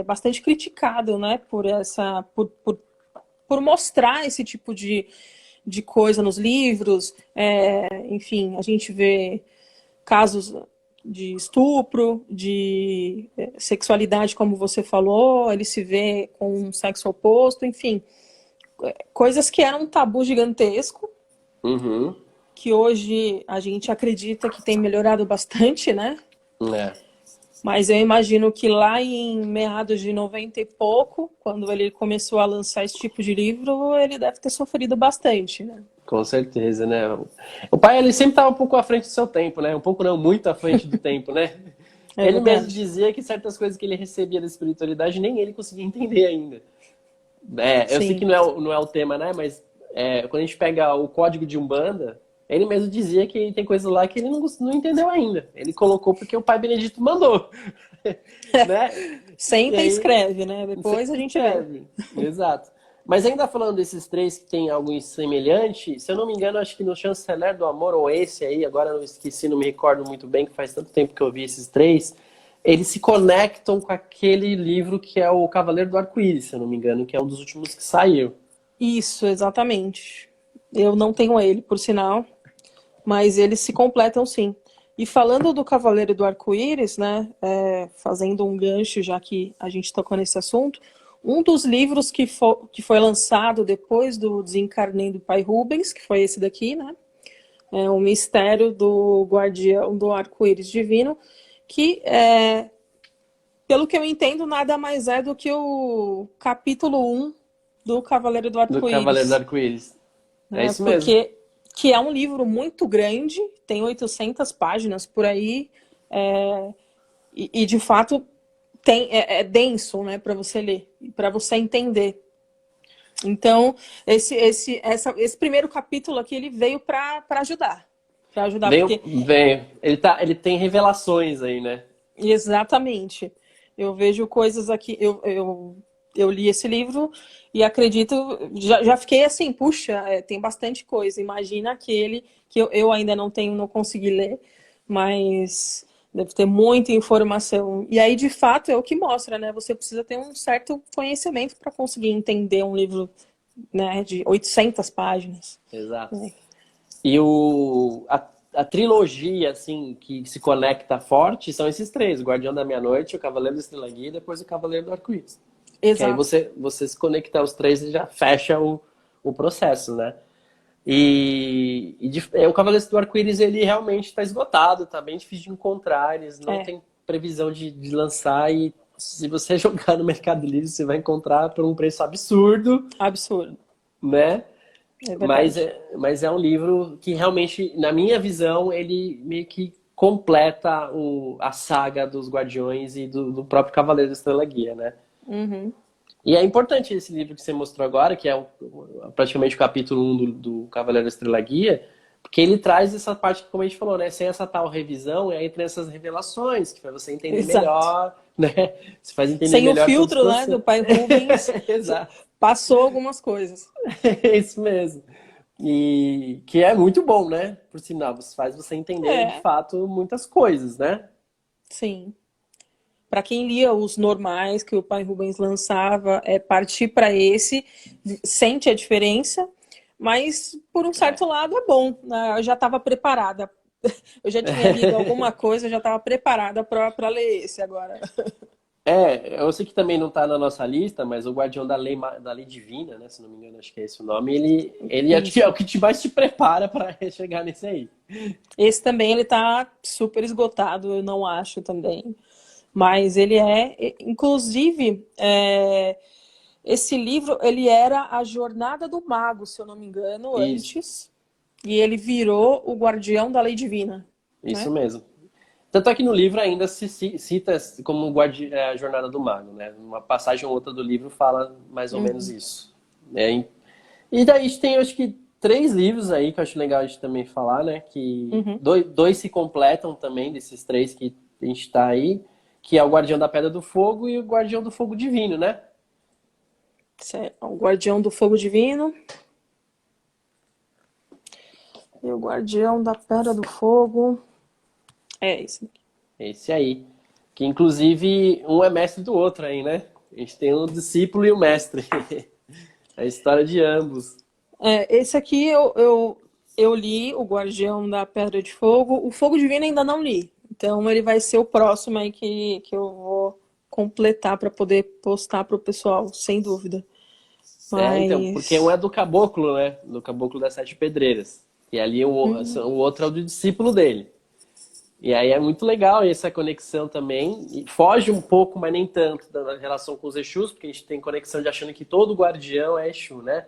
bastante criticado, né, por mostrar esse tipo de coisa nos livros. Enfim, a gente vê casos de estupro, de sexualidade, como você falou, ele se vê com um sexo oposto, enfim, coisas que eram um tabu gigantesco, Uhum. que hoje a gente acredita que tem melhorado bastante, né? É, Mas eu imagino que lá em meados de 90 e pouco, quando ele começou a lançar esse tipo de livro, ele deve ter sofrido bastante, né? com certeza, né? O pai, ele sempre estava um pouco à frente do seu tempo, né? Um pouco não, muito à frente do tempo, né? É Ele mesmo verdade. dizia que certas coisas que ele recebia da espiritualidade nem ele conseguia entender ainda. Eu sei que Sim. não é o tema, né? Mas quando a gente pega o código de Umbanda, ele mesmo dizia que tem coisas lá que ele não entendeu ainda. Ele colocou porque o pai Benedito mandou, né? E Senta e aí, escreve, né? você Depois a gente vê. escreve. Exato. Mas ainda falando desses três que tem algo semelhante, se eu não me engano, acho que no Chanceler do Amor, ou esse aí, agora eu esqueci, não me recordo muito bem, que faz tanto tempo que eu vi esses três, eles se conectam com aquele livro que é o Cavaleiro do Arco-Íris, se eu não me engano, que é um dos últimos que saiu. Isso, exatamente. Eu não tenho ele, por sinal, mas eles se completam sim. E falando do Cavaleiro do Arco-Íris, né, fazendo um gancho, já que a gente tocou nesse assunto, um dos livros que foi lançado depois do Desencarnei do Pai Rubens, que foi esse daqui, né? É o Mistério do Guardião do Arco-Íris Divino, que, pelo que eu entendo, nada mais é do que o capítulo 1 do Cavaleiro do Do Cavaleiro do Arco-Íris. Arco-Íris. É Né? isso mesmo. Porque que é um livro muito grande, tem 800 páginas por aí, e de fato é denso, né, para você ler, para você entender. Então, esse primeiro capítulo aqui, ele veio para ajudar. Para ajudar, Veio, porque veio. Ele tem revelações aí, né? exatamente. Eu vejo coisas aqui. Eu li esse livro e acredito. Já fiquei assim, puxa, tem bastante coisa. Imagina aquele que eu ainda não consegui ler, mas deve ter muita informação. E aí, de fato, é o que mostra, né? Você precisa ter um certo conhecimento para conseguir entender um livro, né, de 800 páginas. Exato. Né? E a trilogia, assim, que se conecta forte são esses três: o Guardião da Meia-Noite, o Cavaleiro da Estrela Guia e depois o Cavaleiro do Arco-Íris. Que aí Exato. você se conectar os três e já fecha o processo, né? O Cavaleiro do Arco-Íris, ele realmente está esgotado, tá bem difícil de encontrar, eles não É, têm previsão de lançar, e se você jogar no Mercado Livre, você vai encontrar por um preço absurdo, absurdo. né? É Mas verdade. é um livro que realmente, na minha visão, ele meio que completa a saga dos Guardiões e do próprio Cavaleiro da Estrela Guia, né? Uhum. E é importante esse livro que você mostrou agora, que é praticamente o capítulo 1 do Cavaleiro da Estrela Guia, porque ele traz essa parte que, como a gente falou, né? Sem essa tal revisão, aí entra essas revelações, que faz você entender Exato. melhor, né? Você faz entender Sem o melhor todo esse filtro, né, do processo. pai Rubens, Exato. passou algumas coisas. É isso mesmo. E que é muito bom, né? Por sinal, faz você entender de É, fato muitas coisas, né? sim. Para quem lia os normais que o pai Rubens lançava, partir para esse, sente a diferença, mas por um É. certo lado é bom, né? Eu já estava preparada. Eu já tinha lido alguma coisa, eu já estava preparada para ler esse agora. Eu sei que também não está na nossa lista, mas o Guardião da Lei Divina, né? Se não me engano, acho que é esse o nome. Ele é o Isso. que mais te prepara para chegar nesse aí. Esse também ele tá super esgotado, eu não acho também. Mas ele inclusive, esse livro, ele era a Jornada do Mago, se eu não me engano, Isso, antes. E ele virou o Guardião da Lei Divina, isso né? mesmo. Tanto é que no livro ainda se cita como a Jornada do Mago, né? Uma passagem ou outra do livro fala mais ou menos Uhum. isso. Né? E daí a gente tem, acho que, três livros aí que eu acho legal a gente também falar, né? Que Uhum. dois se completam também, desses três que a gente tá aí, que é o Guardião da Pedra do Fogo e o Guardião do Fogo Divino, né? O Guardião do Fogo Divino e o Guardião da Pedra do Fogo. É esse. Esse aí. Que inclusive um é mestre do outro aí, né? A gente tem o discípulo e o mestre. A história de ambos. Esse aqui eu li, o Guardião da Pedra de Fogo. O Fogo Divino ainda não li. Então ele vai ser o próximo aí que eu vou completar para poder postar para o pessoal, sem dúvida. Então, porque um Mas. é do caboclo, né? Do caboclo das sete pedreiras. E ali o outro é o do discípulo dele. E aí é muito legal essa conexão também. E foge um pouco, mas nem tanto, da relação com os Exus, porque a gente tem conexão de achando que todo guardião é Exu, né?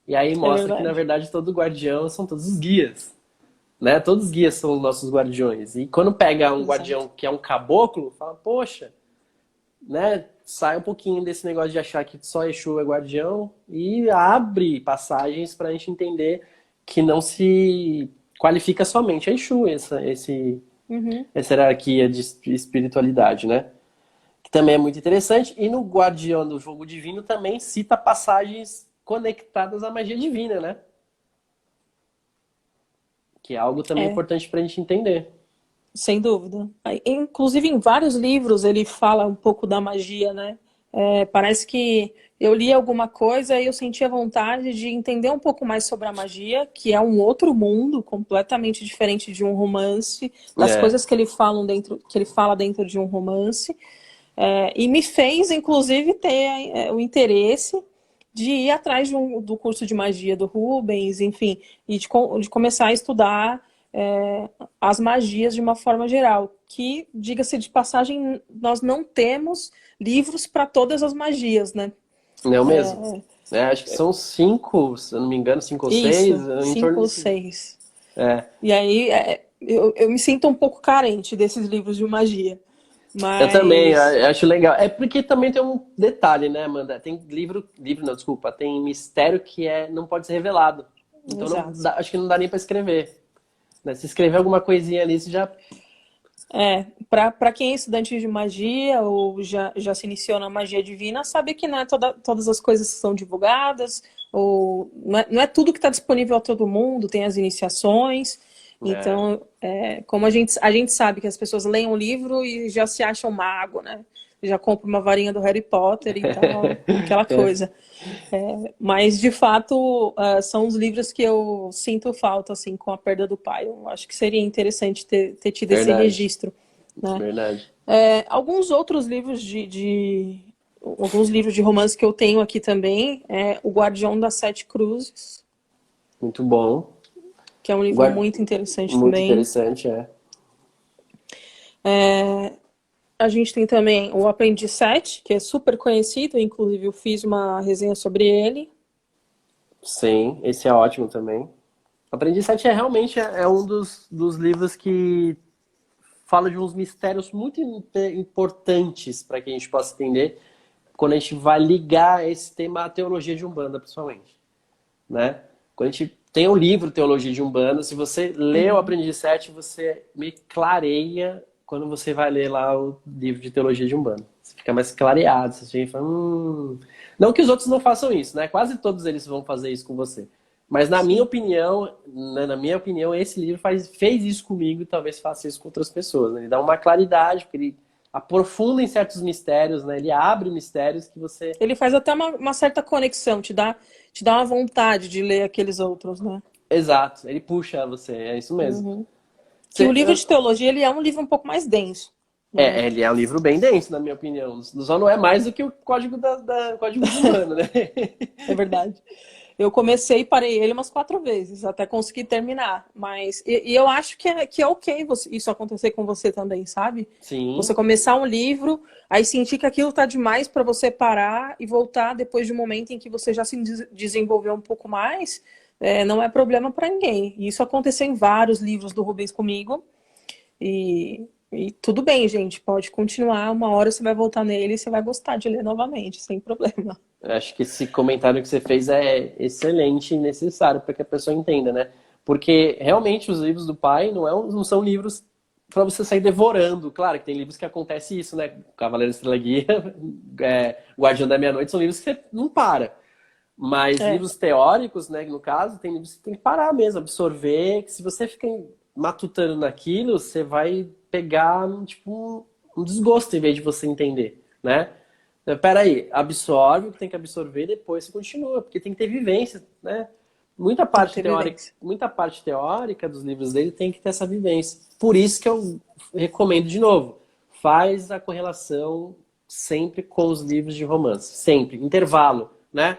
E aí É mostra que, na verdade. verdade, todo guardião são todos os guias, né? Todos os guias são os nossos guardiões. E quando pega um Exato. guardião que é um caboclo, fala, poxa, né? Sai um pouquinho desse negócio de achar que só Exu é guardião e abre passagens para a gente entender que não se qualifica somente a Exu, Uhum. essa hierarquia de espiritualidade, né? Que também é muito interessante. E no Guardião do Jogo Divino também cita passagens conectadas à magia divina, né? Que é algo também É, importante para a gente entender. sem dúvida. Inclusive, em vários livros ele fala um pouco da magia, né? Parece que eu li alguma coisa e eu sentia vontade de entender um pouco mais sobre a magia, que é um outro mundo completamente diferente de um romance, das É, coisas que ele fala dentro de um romance. E me fez, inclusive, ter o interesse de ir atrás do curso de magia do Rubens, enfim, e de começar a estudar as magias de uma forma geral. Que, diga-se de passagem, nós não temos livros para todas as magias, né? Não mesmo. Acho que são 5, se eu não me engano, 5 ou 6, Isso, em torno 5 ou desse. 6. É. E aí eu me sinto um pouco carente desses livros de magia. Eu também, Mas, acho legal. É porque também tem um detalhe, né, Amanda? Tem livro não, desculpa, tem mistério que não pode ser revelado. Então exato. acho que não dá nem para escrever. Né? Se escrever alguma coisinha ali, você já. Para quem é estudante de magia ou já se iniciou na magia divina, sabe que não é todas as coisas que são divulgadas, ou não é tudo que está disponível a todo mundo, tem as iniciações. É, Então, como a gente sabe que as pessoas leem um livro e já se acham mago, né? Já compra uma varinha do Harry Potter e tal, aquela é coisa. Mas, de fato, são os livros que eu sinto falta, assim, com a perda do pai. Eu acho que seria interessante ter tido esse verdade, registro, né? verdade. Alguns outros livros alguns livros de romance que eu tenho aqui também é O Guardião das Sete Cruzes, Muito bom. que é um livro Guarda- muito interessante Muito também. interessante, é. A gente tem também O Aprendiz Sete, que é super conhecido, inclusive eu fiz uma resenha sobre ele. Sim, esse é ótimo também. Aprendiz 7 realmente um dos livros que fala de uns mistérios muito importantes para que a gente possa entender quando a gente vai ligar esse tema à teologia de Umbanda, principalmente. Né? Quando a gente tem o livro Teologia de Umbanda, se você lê o Aprendiz 7, você me clareia quando você vai ler lá o livro de Teologia de Umbanda. Você fica mais clareado, você fala, Não que os outros não façam isso, né? Quase todos eles vão fazer isso com você. Mas na minha Sim. opinião, né, esse livro fez isso comigo e talvez faça isso com outras pessoas. Né? Ele dá uma claridade, porque ele aprofunda em certos mistérios, né? Ele abre mistérios que você. Ele faz até uma certa conexão, te dá uma vontade de ler aqueles outros, né? Exato, ele puxa você, é isso mesmo. Uhum. Que o livro de teologia, ele é um livro um pouco mais denso, né? Ele é um livro bem denso, na minha opinião. Só não é mais do que o Código Código de Humano, né? É verdade. Eu comecei e parei ele umas 4 vezes, até conseguir terminar. Mas, e eu acho que é ok isso acontecer com você também, sabe? Você Sim, começar um livro, aí sentir que aquilo tá demais para você parar e voltar depois de um momento em que você já se desenvolveu um pouco mais, não é problema para ninguém. E isso aconteceu em vários livros do Rubens comigo. E tudo bem, gente, pode continuar. Uma hora você vai voltar nele e você vai gostar de ler novamente, sem problema. acho que esse comentário que você fez é excelente e necessário para que a pessoa entenda, né? Porque realmente os livros do pai não são livros para você sair devorando. Claro que tem livros que acontece isso, né? Cavaleiro da Estrela Guia, Guardião da Meia-Noite, são livros que você não para. Mas É, livros teóricos, né, no caso, tem livros que você tem que parar mesmo, absorver, que se você fica matutando naquilo, você vai pegar tipo um desgosto em vez de você entender, né? Então, peraí, absorve o que tem que absorver, depois você continua, porque tem que ter vivência, né? tem que ter vivência. Muita parte teórica dos livros dele tem que ter essa vivência. Por isso que eu recomendo de novo, faz a correlação sempre com os livros de romance, sempre, intervalo, né?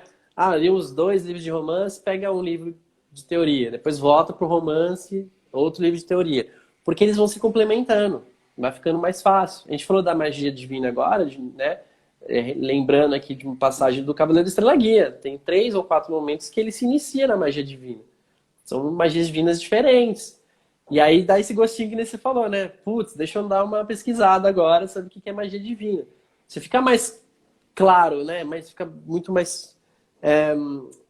Li uns 2 livros de romance, pega um livro de teoria, depois volta para o romance, outro livro de teoria, porque eles vão se complementando, vai ficando mais fácil. A gente falou da magia divina agora, né? Lembrando aqui de uma passagem do Cavaleiro da Estrela Guia. Tem 3 ou 4 momentos que ele se inicia na magia divina. São magias divinas diferentes. E aí dá esse gostinho que nem você falou, né? Putz, deixa eu dar uma pesquisada agora sobre o que é magia divina. Você fica mais claro, né? Mas fica muito mais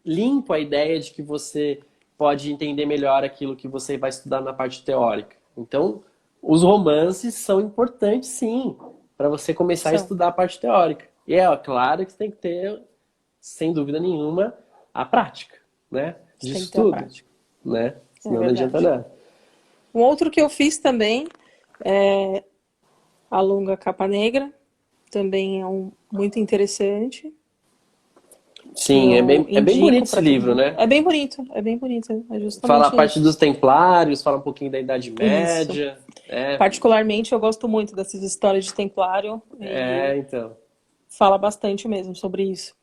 limpo a ideia de que você pode entender melhor aquilo que você vai estudar na parte teórica. Então, os romances são importantes, sim, para você começar a São. estudar a parte teórica. E claro que você tem que ter, sem dúvida nenhuma, a prática, né? Você tem que Disso ter a tudo, prática. né? É Senão não adianta verdade. nada. Um outro que eu fiz também é A Longa Capa Negra. Também é muito interessante. Sim, Eu é bem bonito indico esse para todo livro, mundo. né? É bem bonito, é Fala a justamente parte isso. dos templários, fala um pouquinho da Idade Isso. Média. É, Particularmente, eu gosto muito dessas histórias de Templário e então. fala bastante mesmo sobre isso.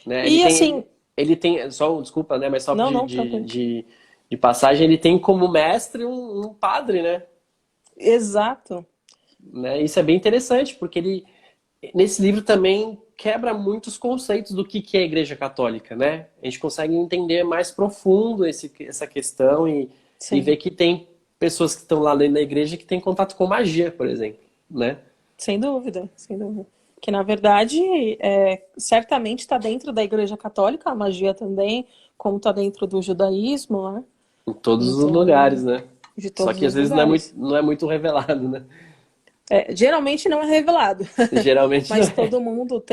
Né? E assim, Ele tem, só, desculpa, né? Mas só não, não, tranquilo. de passagem, ele tem como mestre um padre, né? Exato. Né? Isso é bem interessante, porque ele, nesse livro também quebra muitos conceitos do que é a Igreja Católica, né? A gente consegue entender mais profundo essa questão e ver Sim, que tem pessoas que estão lá dentro da igreja que têm contato com magia, por exemplo, né? sem dúvida, sem dúvida. Que na verdade, certamente está dentro da Igreja Católica, a magia também, como está dentro do judaísmo, né? Em todos os lugares, Então, né? de Só todos que às os vezes lugares. não é muito revelado, né? Geralmente não é revelado, Geralmente não mas é. todo mundo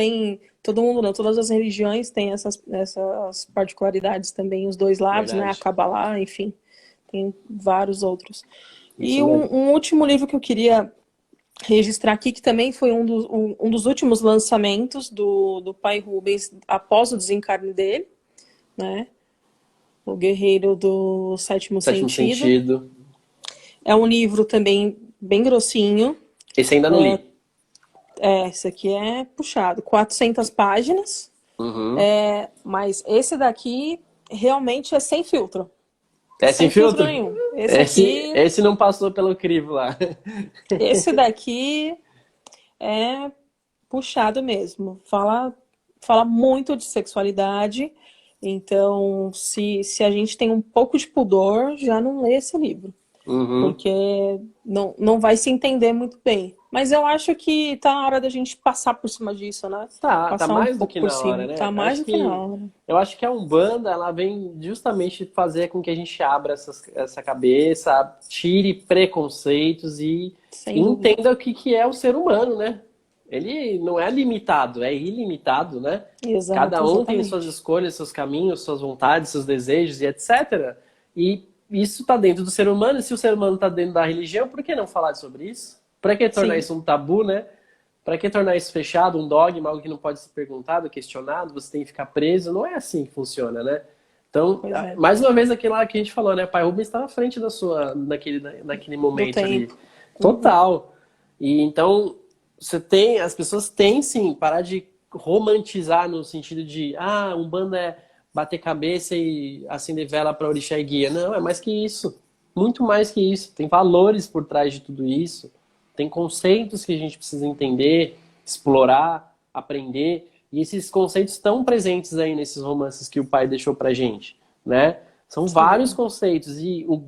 não, todas as religiões têm essas particularidades também, os dois lados, né? A Verdade. Kabbalah, enfim, tem vários outros. E Isso mesmo. um último livro que eu queria registrar aqui, que também foi um dos últimos lançamentos do pai Rubens após o desencarne dele, né? O Guerreiro do Sétimo Sétimo Sentido. Sentido. É um livro também bem grossinho. Esse ainda não li. Esse aqui é puxado, 400 páginas, Uhum. mas esse daqui realmente é sem filtro. É sem Sem filtro filtro? nenhum. Esse aqui, Esse não passou pelo crivo lá. esse daqui é puxado mesmo. Fala muito de sexualidade. Então, se a gente tem um pouco de pudor, já não lê esse livro. Uhum. Porque não vai se entender muito bem. Mas eu acho que tá na hora da gente passar por cima disso, né? Tá Passar um mais do pouco que por na hora, cima. né? Tá mais do que na hora. Eu acho que a Umbanda, ela vem justamente fazer com que a gente abra essa cabeça, tire preconceitos e Sem dúvida. entenda o que é o ser humano, né? Ele não é limitado, é ilimitado, né? Cada Exato, um tem suas exatamente. escolhas, seus caminhos, suas vontades, seus desejos e etc. E isso está dentro do ser humano, e se o ser humano está dentro da religião, por que não falar sobre isso? Para que tornar Sim, isso um tabu, né? Para que tornar isso fechado, um dogma, algo que não pode ser perguntado, questionado, você tem que ficar preso? Não é assim que funciona, né? Então, pois é. mais uma vez aquilo lá que a gente falou, né? Pai Rubens está na frente naquele Do momento ali. tempo. Uhum. Total. E então, as pessoas têm sim, parar de romantizar no sentido de, Umbanda é bater cabeça e acender vela para orixá e guia. Não, é mais que isso. Muito mais que isso. Tem valores por trás de tudo isso. Tem conceitos que a gente precisa entender, explorar, aprender. E esses conceitos estão presentes aí nesses romances que o pai deixou pra gente, né? São Sem vários dúvida. conceitos. E o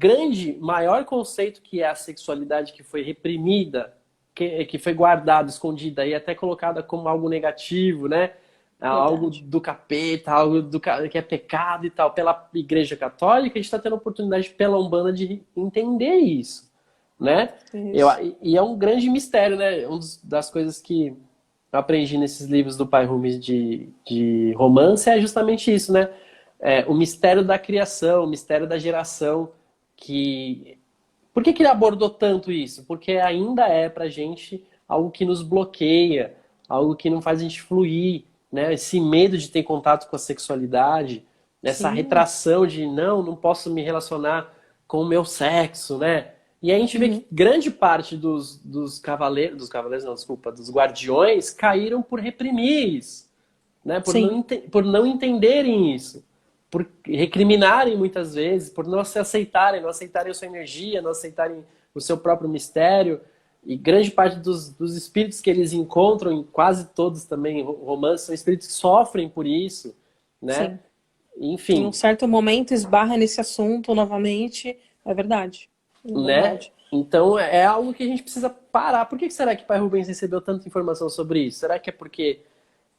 maior conceito que é a sexualidade que foi reprimida, que foi guardada, escondida e até colocada como algo negativo, né? Algo Verdade. do capeta, algo que é pecado e tal, pela Igreja Católica, a gente está tendo a oportunidade pela Umbanda de entender isso, né? Isso. E é um grande mistério, né? Das coisas que eu aprendi nesses livros do Pai Rubens de romance é justamente isso, né? O mistério da criação, o mistério da geração, que por que ele abordou tanto isso? Porque ainda é pra gente algo que nos bloqueia, algo que não faz a gente fluir, né? Esse medo de ter contato com a sexualidade, essa Sim. retração de não posso me relacionar com o meu sexo, né? E a gente vê que Uhum. grande parte dos cavaleiros não, desculpa, dos guardiões caíram por reprimir isso, né? Sim. Por não entenderem isso, por recriminarem muitas vezes, por não se aceitarem, não aceitarem a sua energia, não aceitarem o seu próprio mistério. E grande parte dos espíritos que eles encontram, em quase todos também romances, são espíritos que sofrem por isso, né? Sim. Em um Enfim, certo momento esbarra nesse assunto novamente. É verdade. É né? verdade. Então é algo que a gente precisa parar. Por que será que Pai Rubens recebeu tanta informação sobre isso? Será que é porque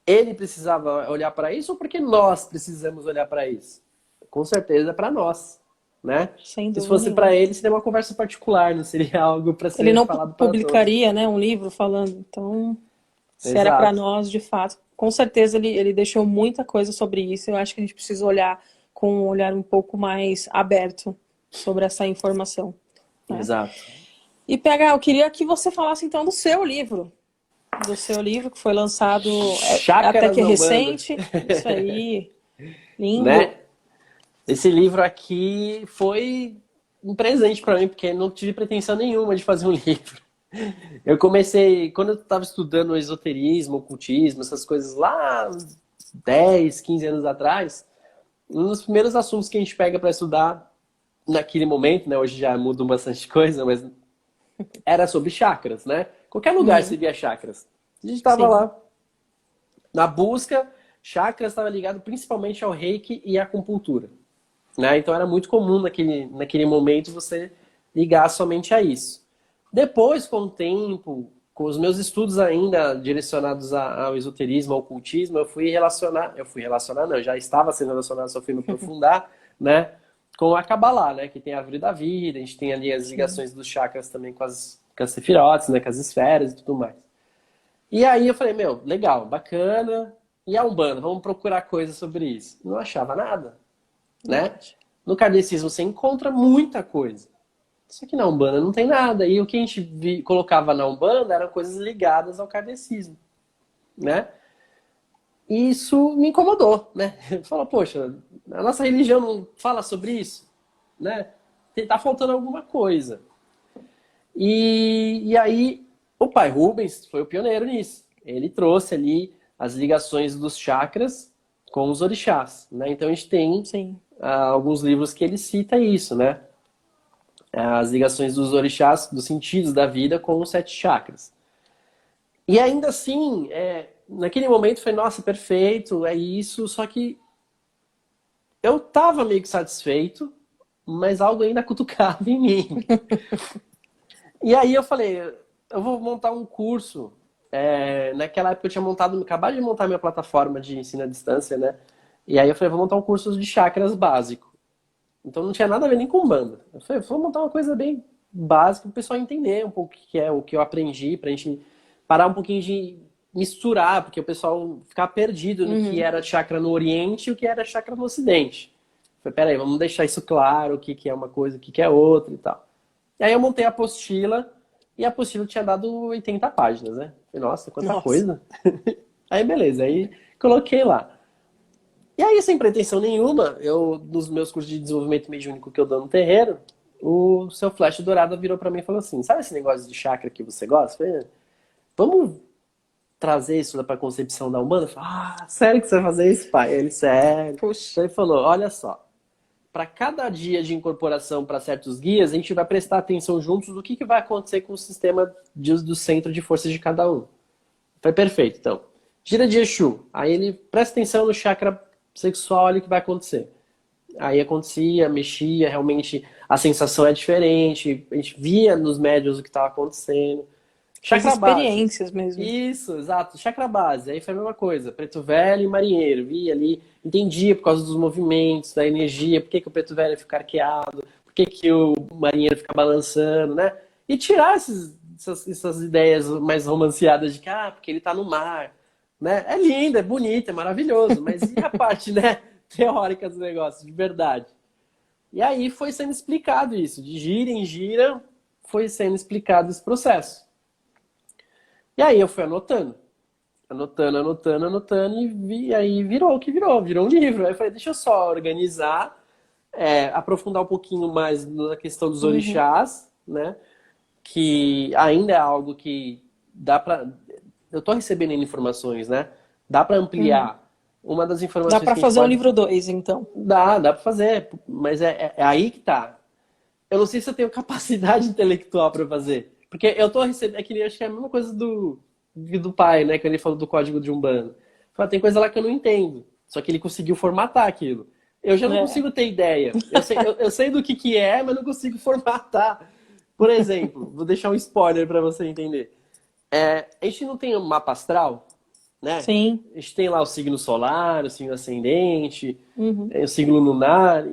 ele precisava olhar para isso ou porque nós precisamos olhar para isso? Com certeza é para nós, né? Sem Que se dúvida fosse para nenhuma. ele, seria uma conversa particular, não seria algo para Ele ser não falado para todos. publicaria, né, um livro falando. Então, se era para Exato, nós, de fato, com certeza ele deixou muita coisa sobre isso. Eu acho que a gente precisa olhar com um olhar um pouco mais aberto sobre essa informação, né? exato. E PH, eu queria que você falasse então do seu livro que foi lançado, até Chácaras que é da Umbanda. recente. Isso aí. Lindo. né? Esse livro aqui foi um presente para mim, porque não tive pretensão nenhuma de fazer um livro. Eu comecei, quando eu estava estudando esoterismo, ocultismo, essas coisas lá 10, 15 anos atrás, um dos primeiros assuntos que a gente pega para estudar naquele momento, né? Hoje já mudou bastante coisa, mas era sobre chakras, né? Qualquer lugar você via chakras. A gente estava Sim. lá na busca, chakras estava ligado principalmente ao reiki e à acupuntura, né? Então era muito comum naquele momento você ligar somente a isso. Depois, com o tempo, com os meus estudos ainda direcionados ao esoterismo, ao ocultismo, não, eu já estava sendo relacionado, só fui me aprofundar, né, com a Kabbalah, né, que tem a árvore da vida, a gente tem ali as Sim. ligações dos chakras também com as sefirotes, né, com as esferas e tudo mais. E aí eu falei, meu, legal, bacana, e a Umbanda, vamos procurar coisas sobre isso. Não achava nada, né? Verdade. No kardecismo você encontra muita coisa. Só que na Umbanda não tem nada. E o que a gente colocava na Umbanda eram coisas ligadas ao kardecismo, né? E isso me incomodou, né? Falou, poxa, a nossa religião não fala sobre isso, né? Tá faltando alguma coisa. E aí, o pai Rubens foi o pioneiro nisso. Ele trouxe ali as ligações dos chakras com os orixás, né? Então a gente tem Sim. alguns livros que ele cita isso, né? As ligações dos orixás, dos sentidos da vida com os 7 chakras. E ainda assim, naquele momento foi, nossa, perfeito, é isso, só que eu tava meio que satisfeito, mas algo ainda cutucava em mim. E aí eu falei, eu vou montar um curso. Naquela época eu tinha acabado de montar minha plataforma de ensino à distância, né? E aí eu falei, vou montar um curso de chakras básico. Então não tinha nada a ver nem com banda. Eu falei, vou montar uma coisa bem básica para o pessoal entender um pouco o que é o que eu aprendi, para a gente parar um pouquinho de misturar, porque o pessoal ficava perdido no que era chakra no Oriente e o que era chakra no Ocidente. Eu falei, peraí, vamos deixar isso claro, o que é uma coisa, o que é outra e tal. E aí eu montei a apostila, e a apostila tinha dado 80 páginas, né? Eu falei, nossa, quanta Nossa. coisa. Aí beleza, aí coloquei lá. E aí, sem pretensão nenhuma, nos meus cursos de desenvolvimento mediúnico que eu dou no terreiro, o seu Flash Dourado virou pra mim e falou assim, sabe esse negócio de chakra que você gosta? Eu falei, vamos trazer isso pra concepção da Umbanda? Eu falei, sério que você vai fazer isso, pai? Ele, sério. Puxa. Então ele falou, olha só, para cada dia de incorporação para certos guias, a gente vai prestar atenção juntos do que vai acontecer com o sistema do centro de forças de cada um. Foi perfeito, então. Gira de Exu. Aí ele presta atenção no chakra sexual, olha o que vai acontecer. Aí acontecia, mexia, realmente a sensação é diferente, a gente via nos médios o que estava acontecendo. As Chakra base. experiências mesmo. Isso, exato. Chakra base. Aí foi a mesma coisa. Preto velho e marinheiro. Via ali, entendia por causa dos movimentos, da energia, por que o preto velho fica arqueado, por que o marinheiro fica balançando, né? E tirar essas ideias mais romanceadas de que, porque ele tá no mar, né? É lindo, é bonito, é maravilhoso, mas e a parte, né, teórica do negócio, de verdade? E aí foi sendo explicado isso, de gira em gira, foi sendo explicado esse processo. E aí eu fui anotando, e aí virou o que virou um livro. Aí eu falei, deixa eu só organizar, aprofundar um pouquinho mais na questão dos orixás, né? Que ainda é algo que dá pra... Eu tô recebendo informações, né? Dá pra ampliar. Uma das Dá informações para que a gente fazer um pode... livro 2, então. Dá pra fazer, mas é aí que tá. Eu não sei se eu tenho capacidade intelectual para fazer. Porque eu tô recebendo. É que acho que é a mesma coisa do pai, né? Que ele falou do código de Umbanda. Fala, tem coisa lá que eu não entendo. Só que ele conseguiu formatar aquilo. Eu já não É. consigo ter ideia. Eu sei do que é, mas não consigo formatar. Por exemplo, vou deixar um spoiler para você entender. A gente não tem um mapa astral, né? Sim. A gente tem lá o signo solar, o signo ascendente, o signo lunar.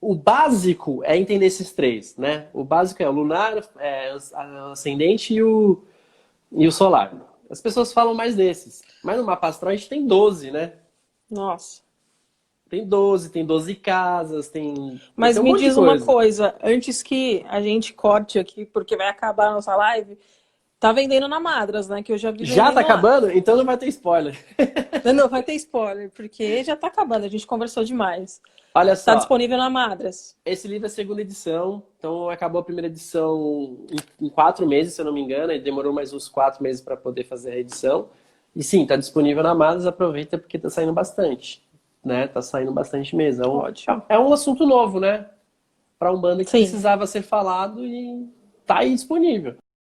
O básico é entender esses três, né? O básico é o lunar, o ascendente e o solar. As pessoas falam mais desses. Mas no mapa astral a gente tem 12, né? Nossa. Tem 12 casas, tem Mas um me monte de diz uma coisa. coisa, antes que a gente corte aqui, porque vai acabar a nossa live, Tá vendendo na Madras, né? Que eu já vi Já tá vendendo lá. acabando? Então não vai ter spoiler. Não, não, vai ter spoiler, porque já tá acabando, a gente conversou demais. Olha Tá só, disponível na Madras. esse livro é a segunda edição, então acabou a primeira edição em 4 meses, se eu não me engano, e demorou mais uns 4 meses para poder fazer a edição. E sim, tá disponível na Amazon, aproveita porque tá saindo bastante, né? Tá saindo bastante mesmo. Ótimo. É um assunto novo, né? Para um banda que Sim. precisava ser falado e tá aí disponível.